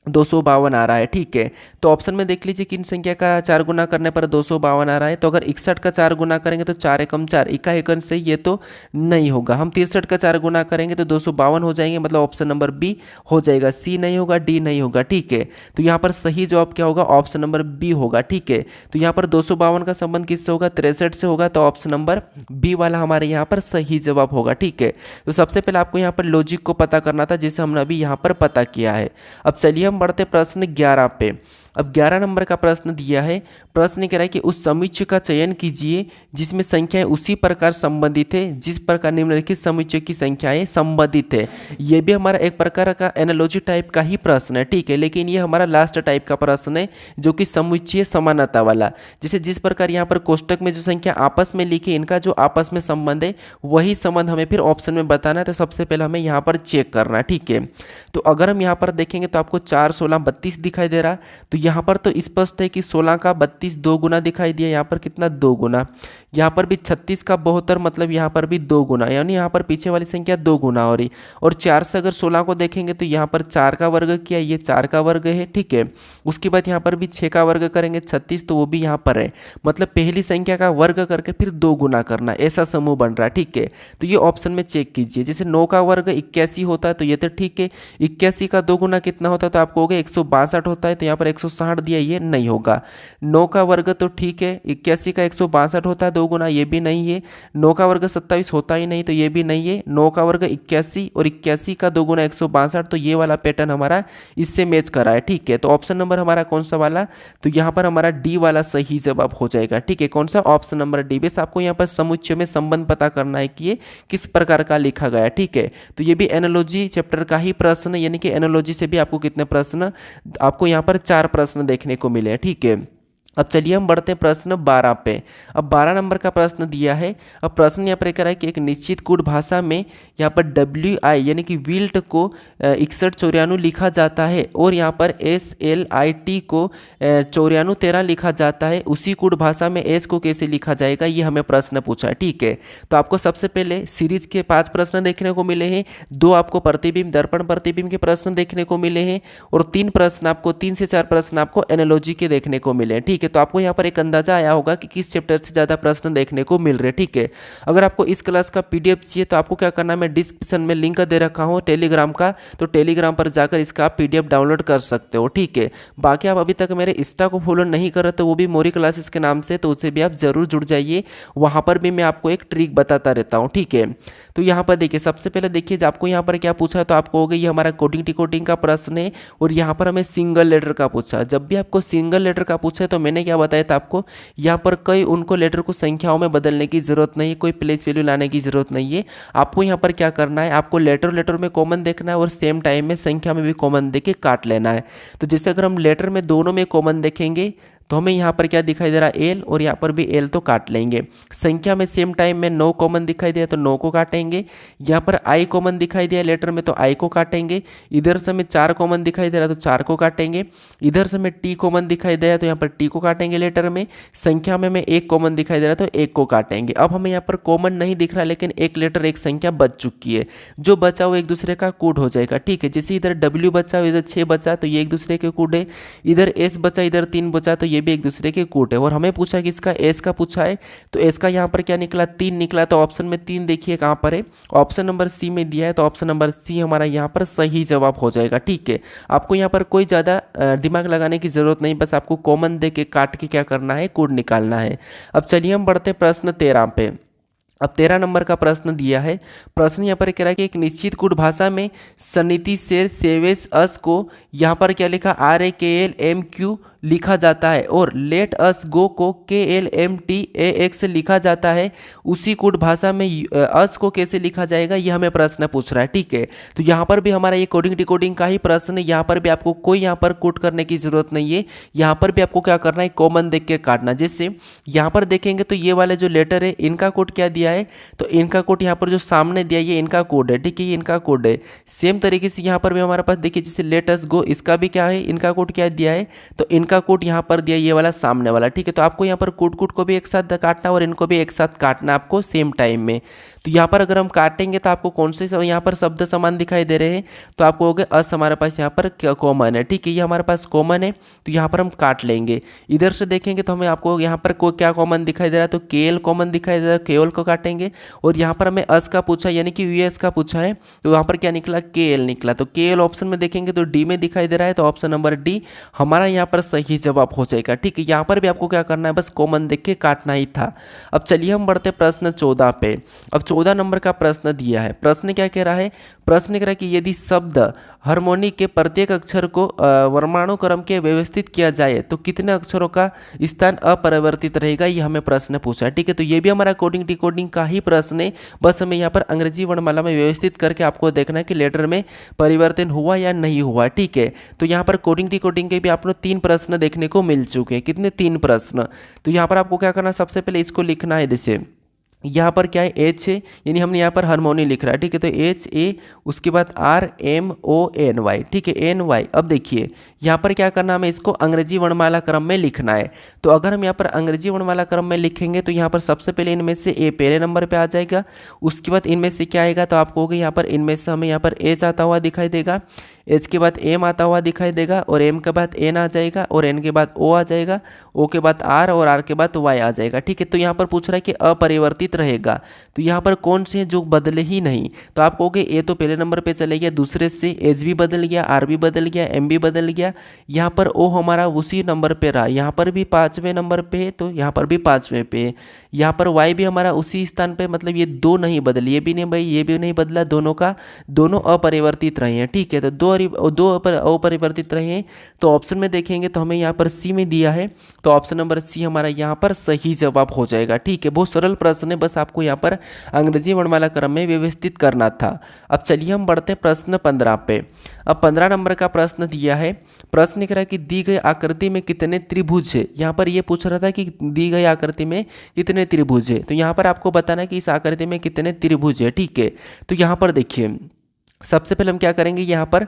252 आ रहा है। ठीक है, तो ऑप्शन में देख लीजिए किन संख्या का 4 गुना करने पर 252 आ रहा है। तो अगर 61 का 4 गुना करेंगे तो 4 एकम 4 इका एकन से ये तो नहीं होगा। हम 63 का 4 गुना करेंगे तो 252 हो जाएंगे, मतलब ऑप्शन नंबर बी हो जाएगा। सी नहीं होगा, डी नहीं होगा। ठीक है, तो यहाँ पर सही जवाब क्या होगा, ऑप्शन नंबर बी होगा। ठीक है, तो यहाँ पर 252 का संबंध किससे होगा, 63 से होगा, तो ऑप्शन नंबर बी वाला हमारे यहाँ पर सही जवाब होगा। ठीक है, तो सबसे पहले आपको यहाँ पर लॉजिक को पता करना था जिसे हमने अभी यहाँ पर पता किया है। अब चलिए हम बढ़ते प्रश्न 11 पे। अब 11 नंबर का प्रश्न दिया है। प्रश्न कह रहा है कि उस समुच्चय का चयन कीजिए जिसमें संख्याएं उसी प्रकार संबंधित है जिस प्रकार निम्नलिखित समुच्चय की संख्याएं संबंधित है। ये भी हमारा एक प्रकार का एनालॉजी टाइप का ही प्रश्न है, ठीक है, लेकिन ये हमारा लास्ट टाइप का प्रश्न है जो कि समुच्चय समानता वाला। जैसे जिस प्रकार यहाँ पर कोष्टक में जो संख्या आपस में लिखी, इनका जो आपस में संबंध है वही संबंध हमें फिर ऑप्शन में बताना है। तो सबसे पहले हमें यहाँ पर चेक करना है, ठीक है। तो अगर हम यहाँ पर देखेंगे तो आपको 4, 16, 32 दिखाई दे रहा। तो यहाँ पर तो स्पष्ट है कि 16 का 32 2 गुना दिखाई दिया, यहाँ पर कितना 2 गुना। यहाँ पर भी 36 का 72 मतलब यहाँ पर भी 2 गुना, यानी यहाँ पर पीछे वाली संख्या 2 गुना हो रही। और 4 से अगर 16 को देखेंगे तो यहाँ पर 4 का वर्ग किया, ये 4 का वर्ग है, ठीक है। उसके बाद यहाँ पर भी 6 का वर्ग करेंगे 36, तो वो भी यहाँ पर है। मतलब पहली संख्या का वर्ग करके फिर 2 गुना करना, ऐसा समूह बन रहा है, ठीक है। तो ये ऑप्शन में चेक कीजिए। जैसे 9 का वर्ग 81 होता है तो ये तो ठीक है। 81 का 2 गुना कितना होता है तो आपको हो गया 162 होता है, तो यहाँ पर 160 दिया, ये नहीं होगा। 9 का वर्ग तो ठीक है, 81 का 162 होता है 2 गुना, ये भी नहीं है। 9 का वर्ग 27 होता ही नहीं, तो ये भी नहीं है। 9 का वर्ग 81 और 81 का 2 गुना 162, तो ये वाला पैटर्न हमारा इससे मैच करा है, ठीक है। तो ऑप्शन नंबर हमारा कौन सा वाला, तो यहाँ पर हमारा डी वाला सही जवाब हो जाएगा, ठीक है। कौन सा, ऑप्शन नंबर डी। बस आपको यहाँ पर समुच्चय में संबंध पता करना है कि ये किस प्रकार का लिखा गया है, ठीक है। तो ये भी एनालॉजी चैप्टर का ही प्रश्न है, यानी कि एनालॉजी से भी आपको कितने प्रश्न, आपको यहाँ पर 4 प्रश्न देखने को मिले, ठीक है। अब चलिए हम बढ़ते हैं प्रश्न 12 पे। अब 12 नंबर का प्रश्न दिया है। अब प्रश्न यहाँ पर कह रहा है कि एक निश्चित कूट भाषा में यहाँ पर WI यानी कि विल्ट को 6194 लिखा जाता है और यहाँ पर SLIT को 9413 लिखा जाता है। उसी कूट भाषा में S को कैसे लिखा जाएगा, ये हमें प्रश्न पूछा है, ठीक है। तो आपको सबसे पहले सीरीज के 5 प्रश्न देखने को मिले हैं, 2 आपको प्रतिबिंब दर्पण प्रतिबिंब के प्रश्न देखने को मिले हैं और 3 प्रश्न आपको 3 से 4 प्रश्न आपको एनालॉजी के देखने को मिले हैं, ठीक है। तो आपको यहाँ पर एक अंदाजा आया होगा कि किस चैप्टर से ज़्यादा प्रश्न देखने को मिल रहे, ठीक है। अगर आपको इस क्लास का PDF चाहिए तो आपको क्या करना है, मैं डिस्क्रिप्शन में लिंक दे रखा हूँ टेलीग्राम का, तो टेलीग्राम पर जाकर इसका आप PDF डाउनलोड कर सकते हो, ठीक है। बाकी आप अभी तक मेरे इंस्टा को फॉलो नहीं कर रहे तो वो भी मोरी क्लासेस के नाम से, तो उसे भी आप जरूर जुड़ जाइए। वहाँ पर भी मैं आपको एक ट्रिक बताता रहता हूँ, ठीक है। तो यहाँ पर देखिए, सबसे पहले देखिए आपको यहाँ पर क्या पूछा है, तो आपको हो गई ये हमारा कोडिंग डिकोडिंग का प्रश्न है और यहाँ पर हमें सिंगल लेटर का पूछा। जब भी आपको सिंगल लेटर का पूछा है तो मैंने क्या बताया था आपको, यहाँ पर कई उनको लेटर को संख्याओं में बदलने की जरूरत नहीं है, कोई प्लेस वैल्यू लाने की जरूरत नहीं है। आपको यहाँ पर क्या करना है, आपको लेटर में कॉमन देखना है और सेम टाइम में संख्या में भी कॉमन देके काट लेना है। तो जैसे अगर हम लेटर में दोनों में कॉमन देखेंगे तो हमें यहाँ पर क्या दिखाई दे रहा है, एल, और यहाँ पर भी एल, तो काट लेंगे। संख्या में सेम टाइम में 9 कॉमन दिखाई दिया तो 9 को काटेंगे। यहाँ पर आई कॉमन दिखाई दिया लेटर में तो आई को काटेंगे। इधर से हमें 4 कॉमन दिखाई दे रहा तो 4 को काटेंगे। इधर से हमें टी कॉमन दिखाई दे रहा तो यहाँ पर टी को काटेंगे लेटर में। संख्या में हमें 1 कॉमन दिखाई दे रहा तो 1 को काटेंगे। अब हमें यहाँ पर कॉमन नहीं दिख रहा, लेकिन एक लेटर एक संख्या बच चुकी है, जो बचा वो एक दूसरे का कूट हो जाएगा, ठीक है। जैसे इधर W बचा, इधर 6 बचा तो ये एक दूसरे के कूट है। इधर S बचा, इधर 3 बचा तो ये भी एक दूसरे के कूट है। और हमें पूछा कि इसका S का पूछा है, तो S का यहाँ पर क्या निकला, 3 निकला। तो ऑप्शन में 3 देखिए कहाँ पर है, ऑप्शन नंबर C में दिया है, तो ऑप्शन नंबर C हमारा यहाँ पर सही जवाब हो जाएगा, ठीक है। आपको यहाँ पर कोई ज़्यादा दिमाग लगाने की जरूरत नहीं, बस आपको कॉमन दे के काट के क्या करना है, कूट निकालना है। अब चलिए हम बढ़ते हैं प्रश्न 13 पे। अब 13 नंबर का प्रश्न दिया है। प्रश्न यहाँ पर कह रहा है कि एक निश्चित कूट भाषा में सनिति से सेवेस अस को यहाँ पर क्या लिखा, RAKLMQ लिखा जाता है और लेट अस गो को KLMTAX लिखा जाता है। उसी कूट भाषा में अस को कैसे लिखा जाएगा, ये हमें प्रश्न पूछ रहा है, ठीक है। तो यहाँ पर भी हमारा ये कोडिंग डिकोडिंग का ही प्रश्न है। यहाँ पर भी आपको कोई यहाँ पर कूट करने की जरूरत नहीं है। यहाँ पर भी आपको क्या करना है, कॉमन देख के काटना। जैसे यहाँ पर देखेंगे तो ये वाले जो लेटर है इनका कोड क्या दिया है, तो इनका कोड यहाँ पर जो सामने दिया है ये इनका कोड है, ठीक है, ये इनका कोड है। सेम तरीके से यहाँ पर भी हमारे पास देखिए, जैसे लेट अस गो, इसका भी क्या है, इनका कोड क्या दिया है, तो इनका कोड यहाँ पर दिया ये वाला सामने वाला, ठीक है। तो आपको यहाँ पर कोड को भी एक साथ काटना और इनको भी एक साथ काटना आपको सेम टाइम में। तो यहाँ पर अगर हम काटेंगे तो आपको कौन से यहाँ पर शब्द समान दिखाई दे रहे हैं, तो आपको हो गए अस हमारे पास यहाँ पर कॉमन है, ठीक है, ये हमारे पास कॉमन है, तो यहाँ पर हम काट लेंगे। इधर से देखेंगे तो हमें आपको यहाँ पर कोई क्या कॉमन दिखाई दे रहा है, तो केएल कॉमन दिखाई दे रहा है, केएल को काटेंगे। और यहाँ पर हमें अस का पूछा यानी कि यूएस का पूछा है, तो यहाँ पर क्या निकला, केएल निकला। तो केएल ऑप्शन में देखेंगे तो डी में दिखाई दे रहा है, तो ऑप्शन नंबर डी हमारा यहाँ पर सही जवाब हो जाएगा, ठीक है। यहाँ पर भी आपको क्या करना है, बस कॉमन देख के काटना ही था। अब चलिए हम बढ़ते प्रश्न 14 पे। अब 14 नंबर का प्रश्न दिया है। प्रश्न क्या कह रहा है, प्रश्न कह रहा है कि यदि शब्द हार्मोनी के प्रत्येक अक्षर को वर्णानुक्रम क्रम के व्यवस्थित किया जाए तो कितने अक्षरों का स्थान अपरिवर्तित रहेगा, ये हमें प्रश्न पूछा है। ठीक है, तो ये भी हमारा कोडिंग डिकोडिंग का ही प्रश्न है, बस हमें यहाँ पर अंग्रेजी वर्णमाला में व्यवस्थित करके आपको देखना है कि लेटर में परिवर्तन हुआ या नहीं हुआ। ठीक है, तो यहाँ पर कोडिंग डिकोडिंग के भी आपको 3 प्रश्न देखने को मिल चुके हैं। कितने? 3 प्रश्न। तो यहाँ पर आपको क्या करना है, सबसे पहले इसको लिखना है। जैसे यहाँ पर क्या है, एच है, यानी हमने यहाँ पर हार्मोनी लिख रहा है। ठीक है, तो एच ए, उसके बाद R M O N Y. ठीक है, एन वाई। अब देखिए यहाँ पर क्या करना, हमें इसको अंग्रेजी वर्णमाला क्रम में लिखना है। तो अगर हम यहाँ पर अंग्रेजी वर्णमाला क्रम में लिखेंगे तो यहाँ पर सबसे पहले इनमें से ए पहले नंबर पे आ जाएगा, उसके बाद इनमें से क्या आएगा, तो आपको होगा यहाँ पर इनमें से हमें यहाँ पर एच आता हुआ दिखाई देगा, एच के बाद एम आता हुआ दिखाई देगा, और एम के बाद एन आ जाएगा, और एन के बाद ओ आ जाएगा, ओ के बाद आर, और आर के बाद वाई आ जाएगा। ठीक है, तो यहाँ पर पूछ रहा है कि अपरिवर्तित रहेगा, तो यहाँ पर कौन से हैं जो बदले ही नहीं, तो आप कहोगे ए तो पहले नंबर पे चले गया, दूसरे से एच भी बदल गया, आर भी बदल गया, एम भी बदल गया, यहाँ पर ओ हमारा उसी नंबर पे रहा, यहाँ पर भी 5वें नंबर पे है, तो यहाँ पर भी 5वें पे है, यहाँ पर वाई भी हमारा उसी स्थान पे, मतलब ये 2 नहीं बदली, ये भी नहीं भाई, ये भी नहीं बदला, दोनों अपरिवर्तित रहे हैं। ठीक है, तो दो अपरिवर्तित रहे हैं। तो ऑप्शन में देखेंगे तो हमें यहाँ पर सी में दिया है, तो ऑप्शन नंबर सी हमारा यहाँ पर सही जवाब हो जाएगा। ठीक है, बहुत सरल प्रश्न है, बस आपको यहाँ पर अंग्रेजी वर्णमाला क्रम में व्यवस्थित करना था। अब चलिए हम बढ़ते हैं प्रश्न 15 पे। अब 15 नंबर का प्रश्न दिया है, प्रश्न कह रहा है कि दी गई आकृति में कितने त्रिभुज है। यहाँ पर ये पूछ रहा था कि दी गई आकृति में कितने त्रिभुज है, तो यहाँ पर आपको बताना है कि इस आकृति में कितने त्रिभुज है। ठीक है, तो यहाँ पर देखिए सबसे पहले हम क्या करेंगे, यहाँ पर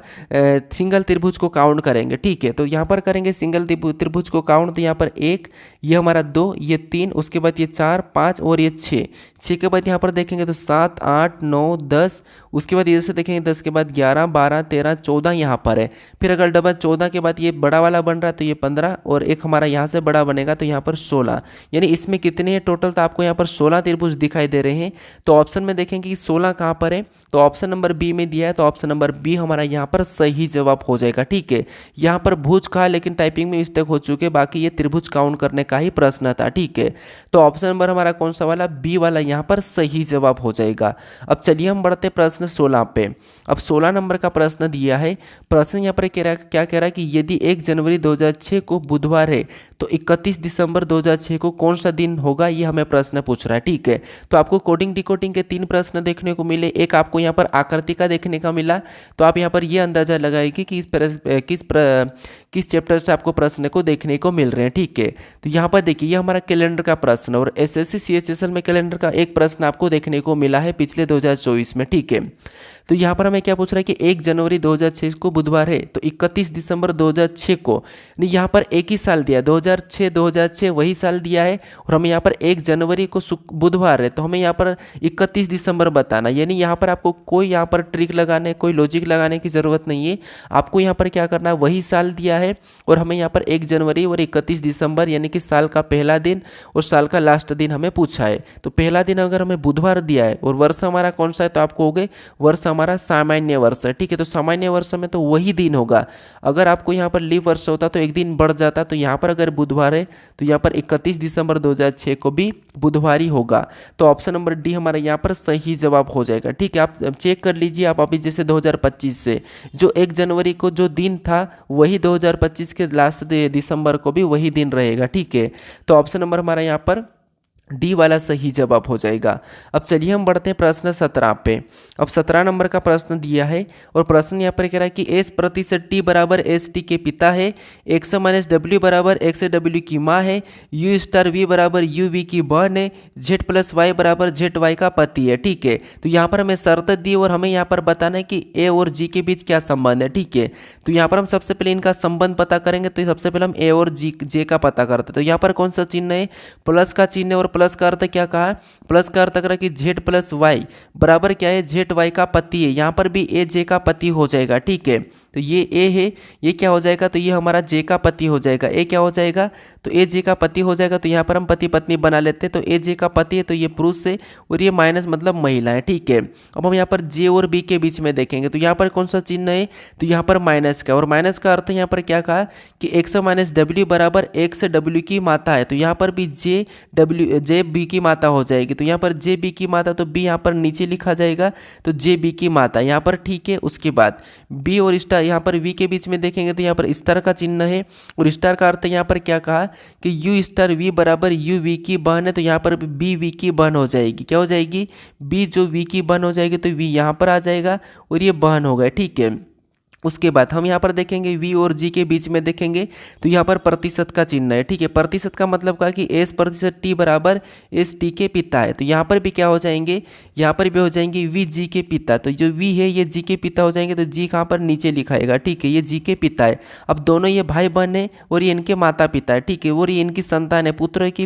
सिंगल त्रिभुज को काउंट करेंगे। ठीक है, तो यहाँ पर करेंगे सिंगल त्रिभुज को काउंट, तो यहाँ पर 1, ये हमारा 2, ये 3, उसके बाद ये 4, 5 और ये 6 के बाद यहाँ पर देखेंगे तो 7, 8, 9, 10, उसके बाद इधर से देखेंगे 10 के बाद 11, 12, 13, 14 यहाँ पर है। फिर अगर डबल 14 के बाद ये बड़ा वाला बन रहा है तो ये 15, और एक हमारा यहाँ से बड़ा बनेगा तो यहाँ पर 16, यानी इसमें कितने हैं टोटल, तो आपको यहाँ पर 16 त्रिभुज दिखाई दे रहे हैं। तो ऑप्शन में देखेंगे कि 16 कहाँ पर है, तो ऑप्शन नंबर बी में दिया है, तो ऑप्शन नंबर बी हमारा यहाँ पर सही जवाब हो जाएगा। ठीक है, यहाँ पर भुज कहा लेकिन टाइपिंग में मिस्टेक हो चुके, बाकी ये त्रिभुज काउंट करने का ही प्रश्न था। ठीक है, तो ऑप्शन नंबर हमारा कौन सा वाला, बी वाला यहाँ पर सही जवाब हो जाएगा। अब चलिए हम बढ़ते प्रश्न 16 पे। अब 16 नंबर का प्रश्न दिया है, प्रश्न यहाँ पर क्या कह रहा है कि यदि 1 जनवरी 2006 को बुधवार है तो 31 दिसंबर 2006 को कौन सा दिन होगा, ये हमें प्रश्न पूछ रहा है। ठीक है, तो आपको कोडिंग डिकोडिंग के 3 प्रश्न देखने को मिले, एक आपको यहाँ पर आकृति का देखने का मिला, तो आप यहाँ पर ये अंदाजा लगाएगी कि किस चैप्टर से आपको प्रश्न को देखने को मिल रहे हैं। ठीक है, तो यहाँ पर देखिए ये हमारा कैलेंडर का प्रश्न, और एसएससी सीएचएसएल में कैलेंडर का एक प्रश्न आपको देखने को मिला है पिछले 2024 में। ठीक है, तो यहाँ पर हमें क्या पूछ रहा है कि 1 जनवरी 2006 को बुधवार है तो 31 दिसंबर 2006 को, यहाँ पर एक ही साल दिया, 2006 वही साल दिया है, और हमें यहाँ पर 1 जनवरी को बुधवार है तो हमें यहाँ पर 31 दिसंबर बताना, यानी यहाँ पर आपको कोई यहाँ पर ट्रिक लगाने, कोई लॉजिक लगाने की ज़रूरत नहीं है। आपको यहाँ पर क्या करना है, वही साल दिया है और हमें यहाँ पर 1 जनवरी और 31 दिसंबर यानी कि साल का पहला दिन और साल का लास्ट दिन हमें पूछा है। तो पहला दिन अगर हमें बुधवार दिया है और वर्ष हमारा कौन सा है, तो आपको हो गए वर्ष हमारा सामान्य वर्ष है। ठीक है, तो सामान्य वर्ष में तो वही दिन होगा। अगर आपको यहाँ पर लीप वर्ष होता तो एक दिन बढ़ जाता, तो यहाँ पर अगर बुधवार है तो यहाँ पर 31 दिसंबर 2006 को भी बुधवार ही होगा। तो ऑप्शन नंबर डी हमारा यहाँ पर सही जवाब हो जाएगा। ठीक है, आप चेक कर लीजिए, आप अभी जैसे 2025 से जो 1 जनवरी को जो दिन था वही 2025 के लास्ट दिसंबर को भी वही दिन रहेगा। ठीक है, तो ऑप्शन नंबर हमारा यहाँ पर डी वाला सही जवाब हो जाएगा। अब चलिए हम बढ़ते हैं प्रश्न 17 पे। अब 17 नंबर का प्रश्न दिया है और प्रश्न यहाँ पर कह रहा है कि एस प्रतिशत टी बराबर एस टी के पिता है, एक्स माइनस डब्ल्यू बराबर एक्स डब्ल्यू की माँ है, यू स्टार वी बराबर यू वी की बहन है, जेड प्लस वाई बराबर जेड वाई का पति है। ठीक है, तो यहाँ पर हमें शर्त दी और हमें यहाँ पर बताना है कि ए और जी के बीच क्या संबंध है। ठीक है, तो यहाँ पर हम सबसे पहले इनका संबंध पता करेंगे, तो सबसे पहले हम ए और जे का पता करते हैं। तो यहाँ पर कौन सा चिन्ह है, प्लस का चिन्ह है, और प्लस का अर्थ क्या कहा, प्लस का अर्थ करा कि जेड प्लस वाई बराबर क्या है, जेड वाई का पति है। यहाँ पर भी ए जे का पति हो जाएगा। ठीक है, तो ये ए है, ये क्या हो जाएगा, तो ये हमारा जे का पति हो जाएगा। ए क्या हो जाएगा, तो ए जे का पति हो जाएगा। तो यहाँ पर हम पति पत्नी बना लेते हैं। तो ए जे का पति है तो ये पुरुष है और ये माइनस मतलब महिला है, ठीक है। अब हम यहाँ पर जे और बी के बीच में देखेंगे तो यहाँ पर कौन सा चिन्ह है, तो यहाँ पर माइनस का, और माइनस का अर्थ यहाँ पर क्या कहा कि एक्स माइनस डब्ल्यू बराबर एक्स डब्ल्यू की माता है। तो यहाँ पर भी जे बी की माता हो जाएगी। तो यहाँ पर जे बी की माता, तो बी यहाँ पर नीचे लिखा जाएगा, तो जे बी की माता यहाँ पर, ठीक है। उसके बाद बी और स्टार यहाँ पर वी के बीच में देखेंगे तो यहाँ पर स्टार का चिन्ह है, और स्टार का अर्थ यहाँ पर क्या कहा कि यू स्टार वी बराबर यू वी की बहन है। तो यहाँ पर बी वी की बहन हो जाएगी, क्या हो जाएगी, बी जो वी की बहन हो जाएगी, तो वी यहाँ पर आ जाएगा और ये बहन हो गए, ठीक है। उसके बाद हम यहाँ पर देखेंगे वी और जी के बीच में देखेंगे तो यहाँ पर प्रतिशत का चिन्ह है, ठीक है। प्रतिशत का मतलब का कि एस प्रतिशत टी बराबर एस टी के पिता है। तो यहाँ पर भी क्या हो जाएंगे, यहाँ पर भी हो जाएंगे वी जी के पिता। तो जो वी है ये जी के पिता हो जाएंगे। तो जी कहाँ पर नीचे लिखाएगा, ठीक है, ये जी के पिता है। अब दोनों ये भाई बहन है और ये इनके माता पिता है, ठीक है, और ये इनकी संतान है, पुत्र है कि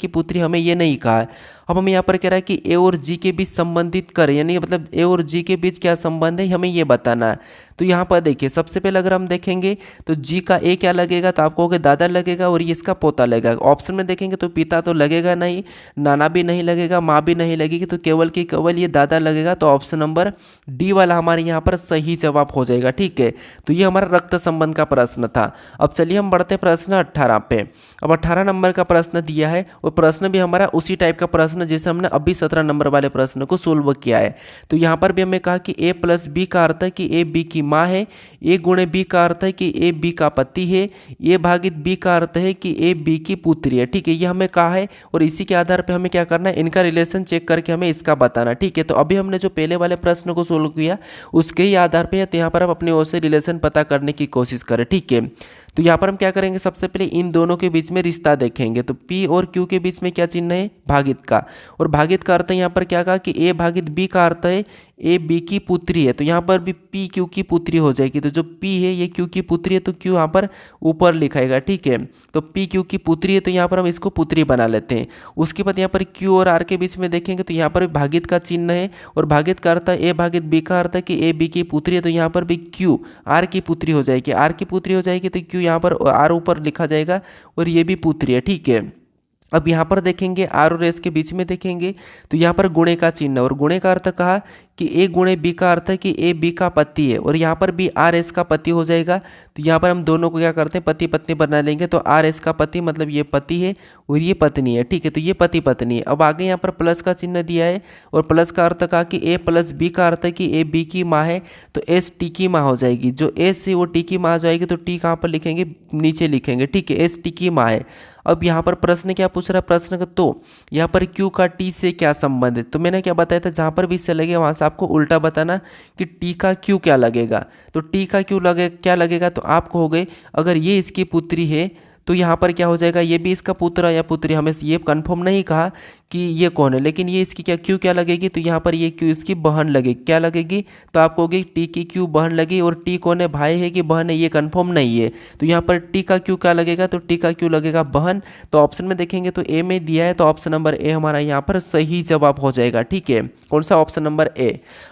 पुत्री, हमें ये नहीं कहा है। अब हमें यहाँ पर कह रहा है कि ए और जी के बीच संबंधित करें, यानी मतलब ए और जी के बीच क्या संबंध है हमें ये बताना है। तो यहाँ पर देखिए सबसे पहले अगर हम देखेंगे तो जी का ए क्या लगेगा, तो आपको कहोगे दादा लगेगा और ये इसका पोता लगेगा। ऑप्शन में देखेंगे तो पिता तो लगेगा नहीं, नाना भी नहीं लगेगा, माँ भी नहीं लगेगी, तो केवल की केवल ये दादा लगेगा। तो ऑप्शन नंबर डी वाला हमारे यहाँ पर सही जवाब हो जाएगा, ठीक है। तो ये हमारा रक्त संबंध का प्रश्न था। अब चलिए हम बढ़ते हैं प्रश्न 18 पे। अब 18 नंबर का प्रश्न दिया है और प्रश्न भी हमारा उसी टाइप का प्रश्न जैसे हमने अभी 17 नंबर वाले प्रश्न को सोल्व किया है। तो यहाँ पर भी हमें कहा कि ए प्लस बी का अर्थ है कि ए बी की माँ है, ए गुणे बी का अर्थ है कि ए बी का पति है, ए भागित बी का अर्थ है कि ए बी की पुत्री है, ठीक है। ये हमें कहा है और इसी के आधार पे हमें क्या करना है, इनका रिलेशन चेक करके हमें इसका बताना, ठीक है। तो अभी हमने जो पहले वाले प्रश्न को सोल्व किया उसके ही आधार पे तो यहाँ पर आप अपनी ओर से रिलेशन पता करने की कोशिश करें, ठीक है। तो यहाँ पर हम क्या करेंगे, सबसे पहले इन दोनों के बीच में रिश्ता देखेंगे। तो P और Q के बीच में क्या चिन्ह है, भागित का, और भागित का अर्थ है यहाँ पर क्या कहा कि A भागित B का अर्थ है ए बी की पुत्री है। तो यहाँ पर भी पी क्यू की पुत्री हो जाएगी। तो जो पी है ये क्यू की पुत्री है, तो क्यू यहाँ पर ऊपर लिखाएगा, ठीक है। तो पी क्यू की पुत्री है तो यहाँ पर हम इसको पुत्री बना लेते हैं। उसके बाद यहाँ पर क्यू और आर के बीच में देखेंगे तो यहाँ पर भी भागित का चिन्ह है और भागित का अर्थ है ए भागित बी का अर्थ है कि ए बी की पुत्री है। तो यहाँ पर भी क्यू आर की पुत्री हो जाएगी, आर की पुत्री हो जाएगी तो क्यू यहाँ पर आर ऊपर लिखा जाएगा और ये भी पुत्री है, ठीक है। अब यहाँ पर देखेंगे आर और एस के बीच में देखेंगे तो यहाँ पर गुणे का चिन्ह, और गुणे का अर्थ कहा कि ए गुणे बी का अर्थ है कि ए बी का पति है, और यहाँ पर भी आर एस का पति हो जाएगा। तो यहाँ पर हम दोनों को क्या करते हैं, पति पत्नी बना लेंगे। तो आर एस का पति मतलब ये पति है और ये पत्नी है, ठीक है। तो ये पति पत्नी है। अब आगे यहाँ पर प्लस का चिन्ह दिया है और प्लस का अर्थ कहा कि ए प्लस बी का अर्थ है कि ए बी की माँ है, तो एस टी की माँ हो जाएगी। जो एस है वो टी की माँ हो जाएगी, तो टी कहाँ पर लिखेंगे, नीचे लिखेंगे, ठीक है, एस टी की माँ है। अब यहाँ पर प्रश्न क्या पूछ रहा है, प्रश्न का तो यहाँ पर क्यू का टी से क्या संबंध है। तो मैंने क्या बताया था, जहाँ पर भी इससे लगे वहाँ से आपको उल्टा बताना कि टी का क्यू क्या लगेगा। तो टी का क्यू क्या लगेगा, तो आप कहोगे अगर ये इसकी पुत्री है तो यहाँ पर क्या हो जाएगा, ये भी इसका पुत्र या पुत्री। हमें ये कंफर्म नहीं कहा कि ये कौन है, लेकिन ये इसकी क्या क्यू क्या लगेगी, तो यहाँ पर ये क्यू इसकी बहन लगेगी, क्या लगेगी, तो आप कहोगे टी की क्यू बहन लगी। और टी कौन है, भाई है कि बहन है, ये कंफर्म नहीं है। तो यहाँ पर टी का क्यू क्या लगेगा, तो टी का क्यू लगेगा बहन। तो ऑप्शन में देखेंगे तो ए में दिया है, तो ऑप्शन नंबर ए हमारा यहाँ पर सही जवाब हो जाएगा, ठीक है। कौन सा, ऑप्शन नंबर ए।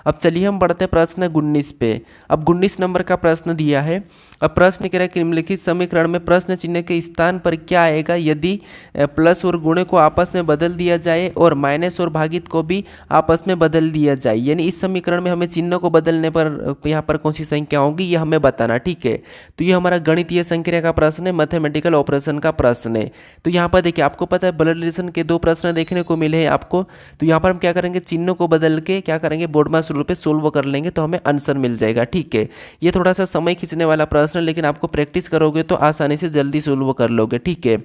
अब चलिए हम बढ़ते प्रश्न 19 पे। अब 19 नंबर का प्रश्न दिया है। अब प्रश्न कह रहा है कि निम्नलिखित समीकरण में प्रश्न चिन्ह के स्थान पर क्या आएगा यदि प्लस और गुणे को आपस में बदल दिया जाए और माइनस और भागित को भी आपस में बदल दिया जाए। यानी इस समीकरण में हमें चिन्ह को बदलने पर यहाँ पर कौन सी संख्या होगी ये हमें बताना, ठीक है। तो ये हमारा गणितीय संक्रिया का प्रश्न है, मैथमेटिकल ऑपरेशन का प्रश्न है। तो यहाँ पर देखिए आपको पता है ब्लड रिलेशन के 2 प्रश्न देखने को मिले हैं आपको। तो यहाँ पर हम क्या करेंगे, चिन्ह को बदल के क्या करेंगे, बोर्डमास रूल पे सोल्व कर लेंगे तो हमें आंसर मिल जाएगा, ठीक है। ये थोड़ा सा समय खींचने वाला प्रश्न, लेकिन आपको प्रैक्टिस करोगे तो आसानी से जल्दी सोल्व कर लोगे, ठीक है।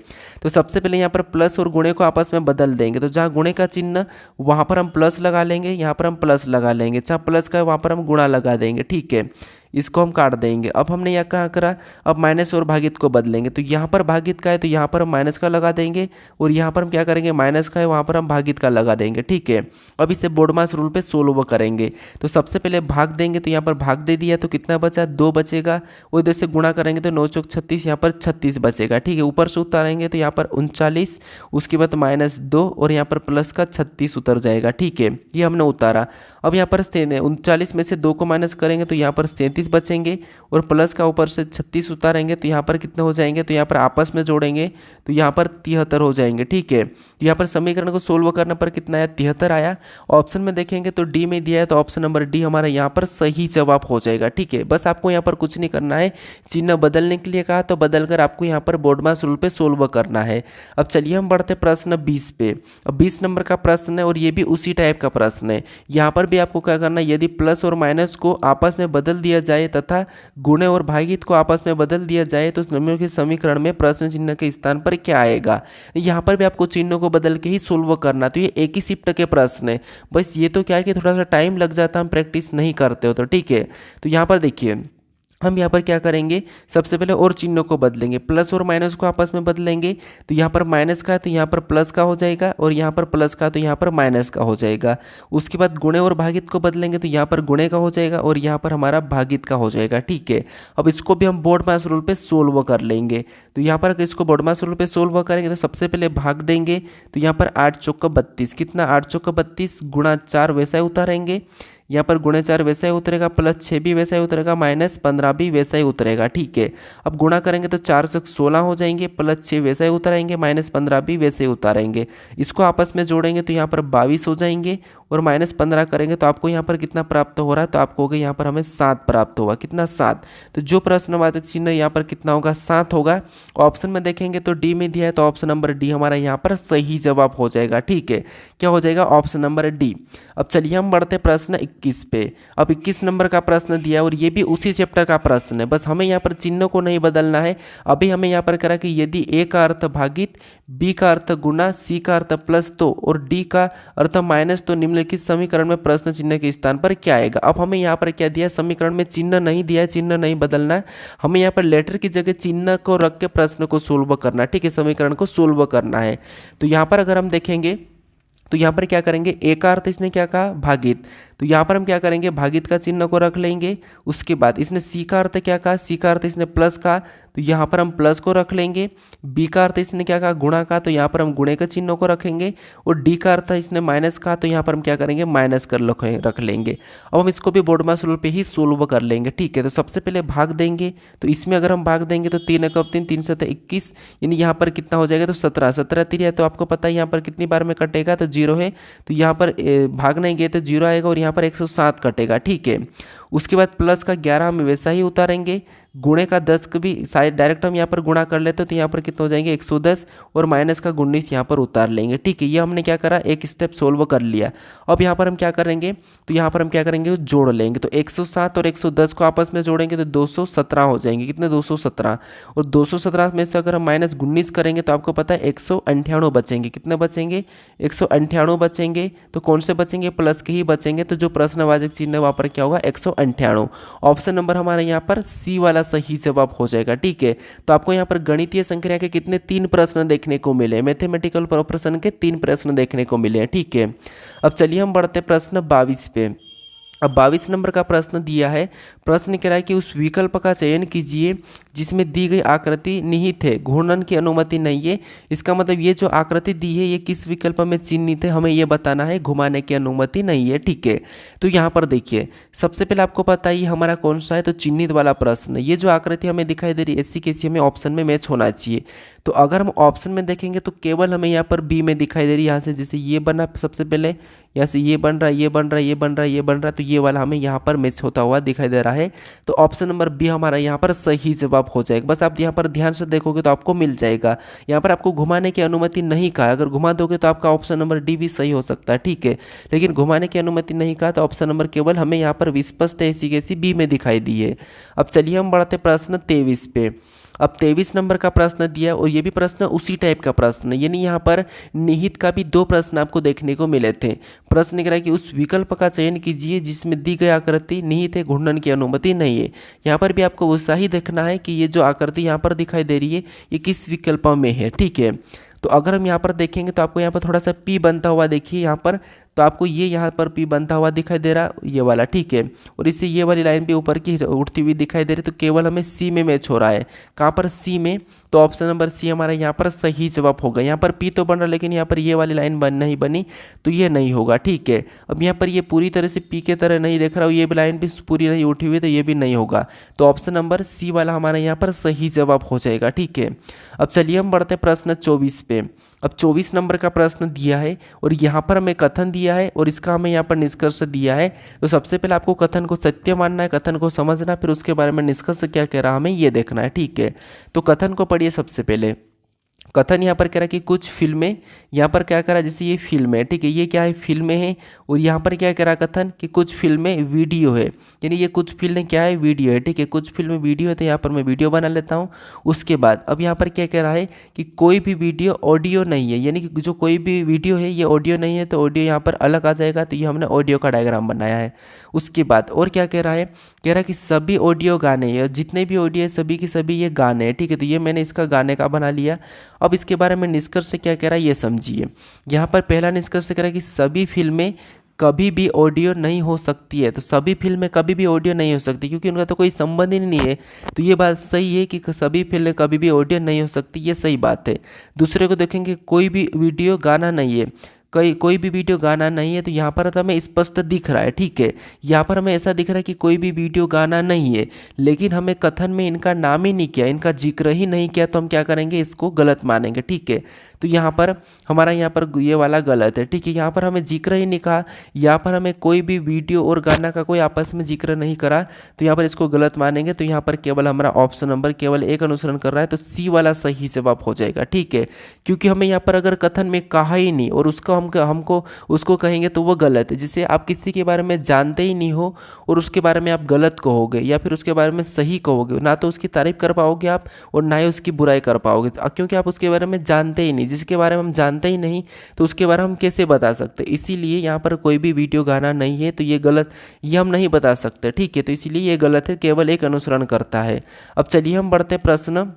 तो सबसे पहले यहाँ पर प्लस और गुणे को आपस में बदल देंगे। तो जहाँ गुणे का चिन्ह वहाँ पर हम प्लस लगा लेंगे, यहाँ पर हम प्लस लगा लेंगे, जहाँ प्लस का वहाँ पर हम गुणा लगा देंगे, ठीक है। इसको हम काट देंगे। अब हमने यहाँ कहाँ करा, अब माइनस और भागित को बदलेंगे। तो यहाँ पर भागित का है तो यहाँ पर हम माइनस का लगा देंगे, और यहाँ पर हम क्या करेंगे, माइनस का है वहाँ पर हम भागित का लगा देंगे, ठीक है। अब इसे बोर्डमास रूल पे सोल्व करेंगे। तो सबसे पहले भाग देंगे, तो यहाँ पर भाग दे दिया तो कितना बचा, 2 बचेगा। और इधर से गुणा करेंगे तो 9 चौक 36, यहाँ पर 36 बचेगा, ठीक है। ऊपर से उतारेंगे तो यहाँ पर 39, उसके बाद -2 और यहाँ पर प्लस का 36 उतर जाएगा, ठीक है। ये हमने उतारा। अब यहाँ पर 39 में से 2 को माइनस करेंगे तो यहाँ पर 37 33 बचेंगे और प्लस का ऊपर से 36 उतारेंगे तो यहाँ पर कितने हो जाएंगे, तो यहाँ पर आपस में जोड़ेंगे तो यहाँ पर 73 हो जाएंगे। ठीक है, तो यहाँ पर समीकरण को सोल्व करने पर कितना आया, 73 आया। ऑप्शन में देखेंगे तो डी में दिया है, तो ऑप्शन नंबर डी हमारा यहाँ पर सही जवाब हो जाएगा। ठीक है, बस आपको यहाँ पर कुछ नहीं करना है, चिन्ह बदलने के लिए कहा तो बदलकर आपको यहाँ पर बोर्डमास रूल पे सोल्व करना है। अब चलिए हम बढ़ते प्रश्न 20 पे। अब 20 नंबर का प्रश्न है और ये भी उसी टाइप का प्रश्न है। यहाँ पर भी आपको क्या करना है, यदि प्लस और माइनस को आपस में बदल दिया जाए तथा गुणे और भागित को आपस में बदल दिया जाए तो निम्नलिखित समीकरण में प्रश्न चिन्ह के स्थान पर क्या आएगा। यहाँ पर भी आपको चिन्हों को बदल के ही सोल्व करना, तो ये एक ही शिफ्ट के प्रश्न है। बस ये तो क्या है कि थोड़ा सा टाइम लग जाता है, हम प्रैक्टिस नहीं करते हो तो। ठीक है, तो यहाँ पर देखिए हम यहाँ पर क्या करेंगे, सबसे पहले और चिन्हों को बदलेंगे, प्लस और माइनस को आपस में बदलेंगे। तो यहाँ पर माइनस का है तो यहाँ पर प्लस का हो जाएगा और यहाँ पर प्लस का तो यहाँ पर माइनस का हो जाएगा। उसके बाद गुणे और भागित को बदलेंगे तो यहाँ पर गुणे का हो जाएगा और यहाँ पर हमारा भागित का हो जाएगा। ठीक है, अब इसको भी हम बोर्डमास रूल पे सोल्व कर लेंगे। तो यहाँ पर इसको बोर्डमास रूल पे सोल्व करेंगे तो सबसे पहले भाग देंगे, तो यहाँ पर 8 चौका 32, कितना 8 चौका 32 गुणा 4 वैसा ही उतारेंगे, यहाँ पर गुणे 4 वैसा ही उतरेगा, प्लस 6 भी वैसा ही उतरेगा, माइनस 15 भी वैसा ही उतरेगा। ठीक है, अब गुणा करेंगे तो 4 से 16 हो जाएंगे, प्लस 6 वैसा ही उतारेंगे, माइनस 15 भी वैसे ही उतारेंगे। इसको आपस में जोड़ेंगे तो यहाँ पर 22 हो जाएंगे और माइनस 15 करेंगे तो आपको यहाँ पर कितना प्राप्त हो रहा है, तो आपको होगा यहाँ पर हमें 7 प्राप्त होगा। कितना 7, तो जो प्रश्नवाचक चिन्ह यहाँ पर कितना होगा, 7 होगा। ऑप्शन में देखेंगे तो डी में दिया है, तो ऑप्शन नंबर डी हमारा यहाँ पर सही जवाब हो जाएगा। ठीक है, क्या हो जाएगा, ऑप्शन नंबर डी। अब चलिए हम बढ़ते प्रश्न 21 पे। अब 21 नंबर का प्रश्न दिया और ये भी उसी चैप्टर का प्रश्न है, बस हमें यहाँ पर चिन्ह को नहीं बदलना है। अभी हमें यहाँ पर करा कि यदि ए का अर्थ भागित, बी का अर्थ गुना, सी का अर्थ प्लस तो और डी का अर्थ माइनस तो निम्नलिखित समीकरण में प्रश्न चिन्ह के स्थान पर क्या आएगा। अब हमें यहाँ पर क्या दिया, समीकरण में चिन्ह नहीं दिया है, चिन्ह नहीं बदलना है, हमें यहाँ पर लेटर की जगह चिन्ह को रख के प्रश्न को सोल्व करना है। ठीक है, समीकरण को सोल्व करना है। तो यहाँ पर अगर हम देखेंगे तो यहाँ पर क्या करेंगे, ए का अर्थ इसने क्या कहा, भागित, तो यहाँ पर हम क्या करेंगे, भागित का चिन्ह को रख लेंगे। उसके बाद इसने सी का अर्थ क्या कहा, सी का अर्थ इसने प्लस का, तो यहाँ पर हम प्लस को रख लेंगे। बी का अर्थ इसने क्या कहा, गुणा का, तो यहाँ पर हम गुणे के चिन्ह को रखेंगे। और डी का अर्थ इसने माइनस का, तो यहाँ पर हम क्या करेंगे, माइनस कर रख लेंगे। अब हम इसको भी बोर्डमास रूल पे ही सोल्व कर लेंगे। ठीक है, तो सबसे पहले भाग देंगे, तो इसमें अगर हम भाग देंगे तो 3 × 3 3 7 21, यानी यहाँ पर कितना हो जाएगा, तो 17 17 3 है, तो आपको पता है यहाँ पर कितनी बार में कटेगा, तो 0 है, तो यहाँ पर भाग नहीं गए तो 0 आएगा और यहाँ पर 107 कटेगा। ठीक है, उसके बाद प्लस का 11 हम वैसा ही उतारेंगे, गुणे का 10 को भी शायद डायरेक्ट हम यहाँ पर गुणा कर लेते तो यहाँ पर कितना हो जाएंगे 110 और माइनस का 19 यहाँ पर उतार लेंगे। ठीक है, ये हमने क्या करा, एक स्टेप सोल्व कर लिया। अब यहाँ पर हम क्या करेंगे, तो यहाँ पर हम क्या करेंगे, जोड़ लेंगे। तो 107 और 110 को आपस में जोड़ेंगे तो 217 हो जाएंगे। कितने, 217, और 217 में से अगर हम माइनस 19 करेंगे तो आपको पता है 198 बचेंगे। कितने बचेंगे, 198 बचेंगे। तो कौन से बचेंगे, प्लस के ही बचेंगे। तो जो प्रश्नवाचक चिन्ह वहाँ पर क्या होगा, 198। ऑप्शन नंबर हमारे यहाँ पर सी वाला सही जवाब हो जाएगा। ठीक है, तो आपको यहाँ पर गणितीय संख्या के कितने 3 प्रश्न देखने को मिले, मैथमेटिकल प्रश्न के 3 प्रश्न देखने को मिले हैं। ठीक है, अब चलिए हम बढ़ते प्रश्न 22 पे। अब 22 नंबर का प्रश्न दिया है। प्रश्न कह रहा है कि उस विकल्प का चयन कीजिए जिसमें दी गई आकृति निहित है, घूर्णन की अनुमति नहीं है। इसका मतलब ये जो आकृति दी है ये किस विकल्प में चिन्हित है, हमें ये बताना है, घुमाने की अनुमति नहीं है। ठीक है, तो यहाँ पर देखिए सबसे पहले आपको पता है ये हमारा कौन सा है, तो चिन्हित वाला प्रश्न। ये जो आकृति हमें दिखाई दे रही है ऐसी कैसी हमें ऑप्शन में मैच होना चाहिए। तो अगर हम ऑप्शन में देखेंगे तो केवल हमें यहाँ पर बी में दिखाई दे रही है। यहाँ से जैसे ये बना, सबसे पहले यहाँ से ये बन रहा है, ये बन रहा है, ये बन रहा है, ये बन रहा है, तो ये वाला हमें यहाँ पर मैच होता हुआ दिखाई दे रहा है। तो ऑप्शन नंबर बी हमारा यहाँ पर सही जवाब हो जाएगा। बस आप यहाँ पर ध्यान से देखोगे तो आपको मिल जाएगा। यहाँ पर आपको घुमाने की अनुमति नहीं कहा, अगर घुमा दोगे तो आपका ऑप्शन नंबर डी भी सही हो सकता है। ठीक है, लेकिन घुमाने की अनुमति नहीं कहा तो ऑप्शन नंबर केवल हमें यहाँ पर विस्पष्ट ऐसी कैसी बी में दिखाई दी है। अब चलिए हम बढ़ते प्रश्न 23 पे। अब 23 नंबर का प्रश्न दिया और ये भी प्रश्न उसी टाइप का प्रश्न, यानी यहाँ पर निहित का भी 2 प्रश्न आपको देखने को मिले थे। प्रश्न कह रहा है कि उस विकल्प का चयन कीजिए जिसमें दी गई आकृति निहित है, घूर्णन की अनुमति नहीं है। यहाँ पर भी आपको वैसा ही देखना है कि ये जो आकृति यहाँ पर दिखाई दे रही है ये किस विकल्प में है। ठीक है, तो अगर हम यहाँ पर देखेंगे तो आपको यहाँ पर थोड़ा सा पी बनता हुआ देखिए यहाँ पर, तो आपको ये यहाँ पर पी बनता हुआ दिखाई दे रहा ये वाला, ठीक है। और इससे ये वाली लाइन भी ऊपर की उठती हुई दिखाई दे रही, तो केवल हमें सी में मैच हो रहा है। कहाँ पर? सी में। तो ऑप्शन नंबर सी हमारा यहाँ पर सही जवाब होगा। यहाँ पर पी तो बन रहा लेकिन यहाँ पर ये वाली लाइन नहीं बनी, तो ये नहीं होगा, ठीक है। अब यहाँ पर ये पूरी तरह से पी के तरह नहीं देख रहा हूँ, ये भी लाइन भी पूरी नहीं उठी हुई, तो ये भी नहीं होगा। तो ऑप्शन नंबर सी वाला हमारा यहाँ पर सही जवाब हो जाएगा, ठीक है। अब चलिए हम बढ़ते हैं प्रश्न 24 पे। अब 24 नंबर का प्रश्न दिया है और यहाँ पर हमें कथन दिया है और इसका हमें यहाँ पर निष्कर्ष दिया है। तो सबसे पहले आपको कथन को सत्य मानना है, कथन को समझना, फिर उसके बारे में निष्कर्ष क्या कह रहा है हमें ये देखना है, ठीक है। तो कथन को पढ़िए सबसे पहले। कथन यहाँ पर कह रहा है कि कुछ फिल्में, यहाँ पर क्या कह रहा है, जैसे ये फिल्म है, ठीक है, ये क्या है? फिल्में हैं। और यहाँ पर क्या कह रहा है कथन कि कुछ फिल्में वीडियो है, यानी ये कुछ फिल्में क्या है? वीडियो है, ठीक है। कुछ फिल्में वीडियो है, तो यहाँ पर मैं वीडियो बना लेता हूँ। उसके बाद अब यहाँ पर क्या कह रहा है कि कोई भी वीडियो ऑडियो नहीं है, यानी कि जो कोई भी वीडियो है ये ऑडियो नहीं है, तो ऑडियो यहाँ पर अलग आ जाएगा, तो ये हमने ऑडियो का डायग्राम बनाया है। उसके बाद और क्या कह रहा है? कह रहा है कि सभी ऑडियो गाने हैं, जितने भी ऑडियो है सभी के सभी ये गाने हैं, ठीक है। तो ये मैंने इसका गाने का बना लिया। अब इसके बारे में निष्कर्ष क्या कह रहा है ये समझिए। यहाँ पर पहला निष्कर्ष कह रहा है कि सभी फिल्में कभी भी ऑडियो नहीं हो सकती है। तो सभी फिल्में कभी भी ऑडियो नहीं हो सकती क्योंकि उनका तो कोई संबंध ही नहीं है। तो ये बात सही है कि सभी फिल्में कभी भी ऑडियो नहीं हो सकती, ये सही बात है। दूसरे को देखेंगे, कोई भी वीडियो गाना नहीं है, कोई भी वीडियो गाना नहीं है, तो यहाँ पर तो हमें स्पष्ट दिख रहा है, ठीक है। यहाँ पर हमें ऐसा दिख रहा है कि कोई भी वीडियो गाना नहीं है, लेकिन हमें कथन में इनका नाम ही नहीं किया, इनका जिक्र ही नहीं किया, तो हम क्या करेंगे? इसको गलत मानेंगे, ठीक है। तो यहाँ पर हमारा यहाँ पर ये वाला गलत है, ठीक है। यहाँ पर हमें जिक्र ही नहीं कहा, यहाँ पर हमें कोई भी वीडियो और गाना का कोई आपस में जिक्र नहीं करा, तो यहाँ पर इसको गलत मानेंगे। तो यहाँ पर केवल हमारा ऑप्शन नंबर केवल एक अनुसरण कर रहा है, तो सी वाला सही जवाब हो जाएगा, ठीक है। क्योंकि हमें यहाँ पर अगर कथन में कहा ही नहीं और उसको हमको उसको कहेंगे तो वो गलत है। जिससे आप किसी के बारे में जानते ही नहीं हो और उसके बारे में आप गलत कहोगे या फिर उसके बारे में सही कहोगे, ना तो उसकी तारीफ कर पाओगे आप और ना ही उसकी बुराई कर पाओगे, क्योंकि आप उसके बारे में जानते ही नहीं। जिसके बारे में हम जानते ही नहीं तो उसके बारे में हम कैसे बता सकते? इसीलिए यहाँ पर कोई भी वीडियो गाना नहीं है, तो ये गलत, ये हम नहीं बता सकते, ठीक है। तो इसीलिए ये गलत है, केवल एक अनुसरण करता है। अब चलिए हम बढ़ते हैं प्रश्न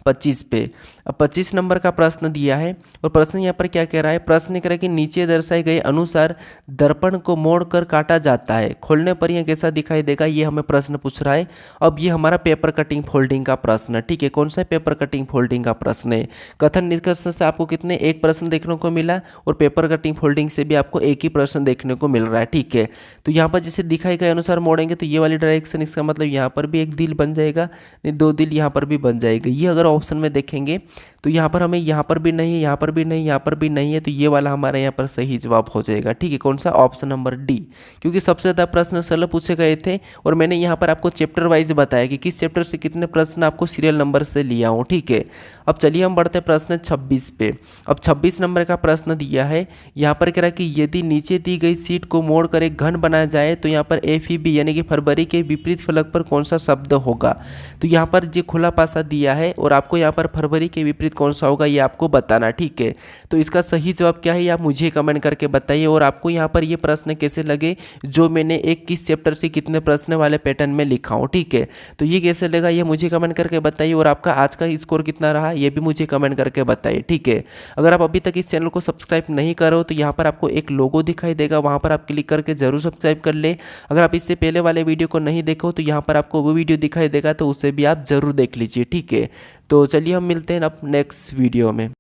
25 पे। अब 25 नंबर का प्रश्न दिया है और प्रश्न यहाँ पर क्या कह रहा है? प्रश्न कह रहा है कि नीचे दर्शाए गए अनुसार दर्पण को मोड़कर काटा जाता है, खोलने पर यह कैसा दिखाई देगा? ये हमें प्रश्न पूछ रहा है। अब ये हमारा पेपर कटिंग फोल्डिंग का प्रश्न है, ठीक है। कौन सा पेपर कटिंग फोल्डिंग का प्रश्न है? कथन निष्कर्ष से आपको कितने? एक प्रश्न देखने को मिला और पेपर कटिंग फोल्डिंग से भी आपको एक ही प्रश्न देखने को मिल रहा है, ठीक है। तो यहाँ पर जैसे दिखाए गए अनुसार मोड़ेंगे तो ये वाली डायरेक्शन, इसका मतलब यहाँ पर भी एक दिल बन जाएगा, दो दिल यहाँ पर भी बन जाएगा। ये अगर ऑप्शन में देखेंगे तो यहाँ पर हमें यहाँ पर भी नहीं है, यहाँ पर भी नहीं, यहाँ पर भी नहीं है, तो ये वाला हमारे यहाँ पर सही जवाब हो जाएगा, ठीक है। कौन सा? Option number D. क्योंकि सबसे ज़्यादा प्रश्न सरल पूछे गए थे और मैंने यहाँ पर आपको चैप्टर वाइज बताया कि किस चैप्टर से कितने प्रश्न आपको सीरियल नंबर से लिया हूँ, ठीक है। अब चलिए हम बढ़ते हैं प्रश्न 26 पे। अब 26 नंबर का प्रश्न दिया है, यहाँ पर कह रहा है कि यदि नीचे दी गई सीट को मोड़कर एक घन बनाया जाए तो यहाँ पर FEB यानी कि फरवरी के विपरीत फलक पर कौन सा शब्द होगा? तो यहाँ पर जो खुला पासा दिया है और आपको यहाँ पर फरवरी के विपरीत कौन सा होगा ये आपको बताना, ठीक है। तो इसका सही जवाब क्या है ये आप मुझे कमेंट करके बताइए। और आपको यहाँ पर ये प्रश्न कैसे लगे जो मैंने एक किस चैप्टर से कितने प्रश्न वाले पैटर्न में लिखा हूँ, ठीक है। तो ये कैसे लगा ये मुझे कमेंट करके बताइए और आपका आज का स्कोर कितना रहा ये भी मुझे कमेंट करके बताइए, ठीक है। अगर आप अभी तक इस चैनल को सब्सक्राइब नहीं करो तो यहाँ पर आपको एक लोगो दिखाई देगा, वहाँ पर आप क्लिक करके जरूर सब्सक्राइब कर ले। अगर आप इससे पहले वाले वीडियो को नहीं देखो तो यहाँ पर आपको वो वीडियो दिखाई देगा, तो उसे भी आप जरूर देख लीजिए, ठीक है। तो चलिए हम मिलते हैं अब नेक्स्ट वीडियो में।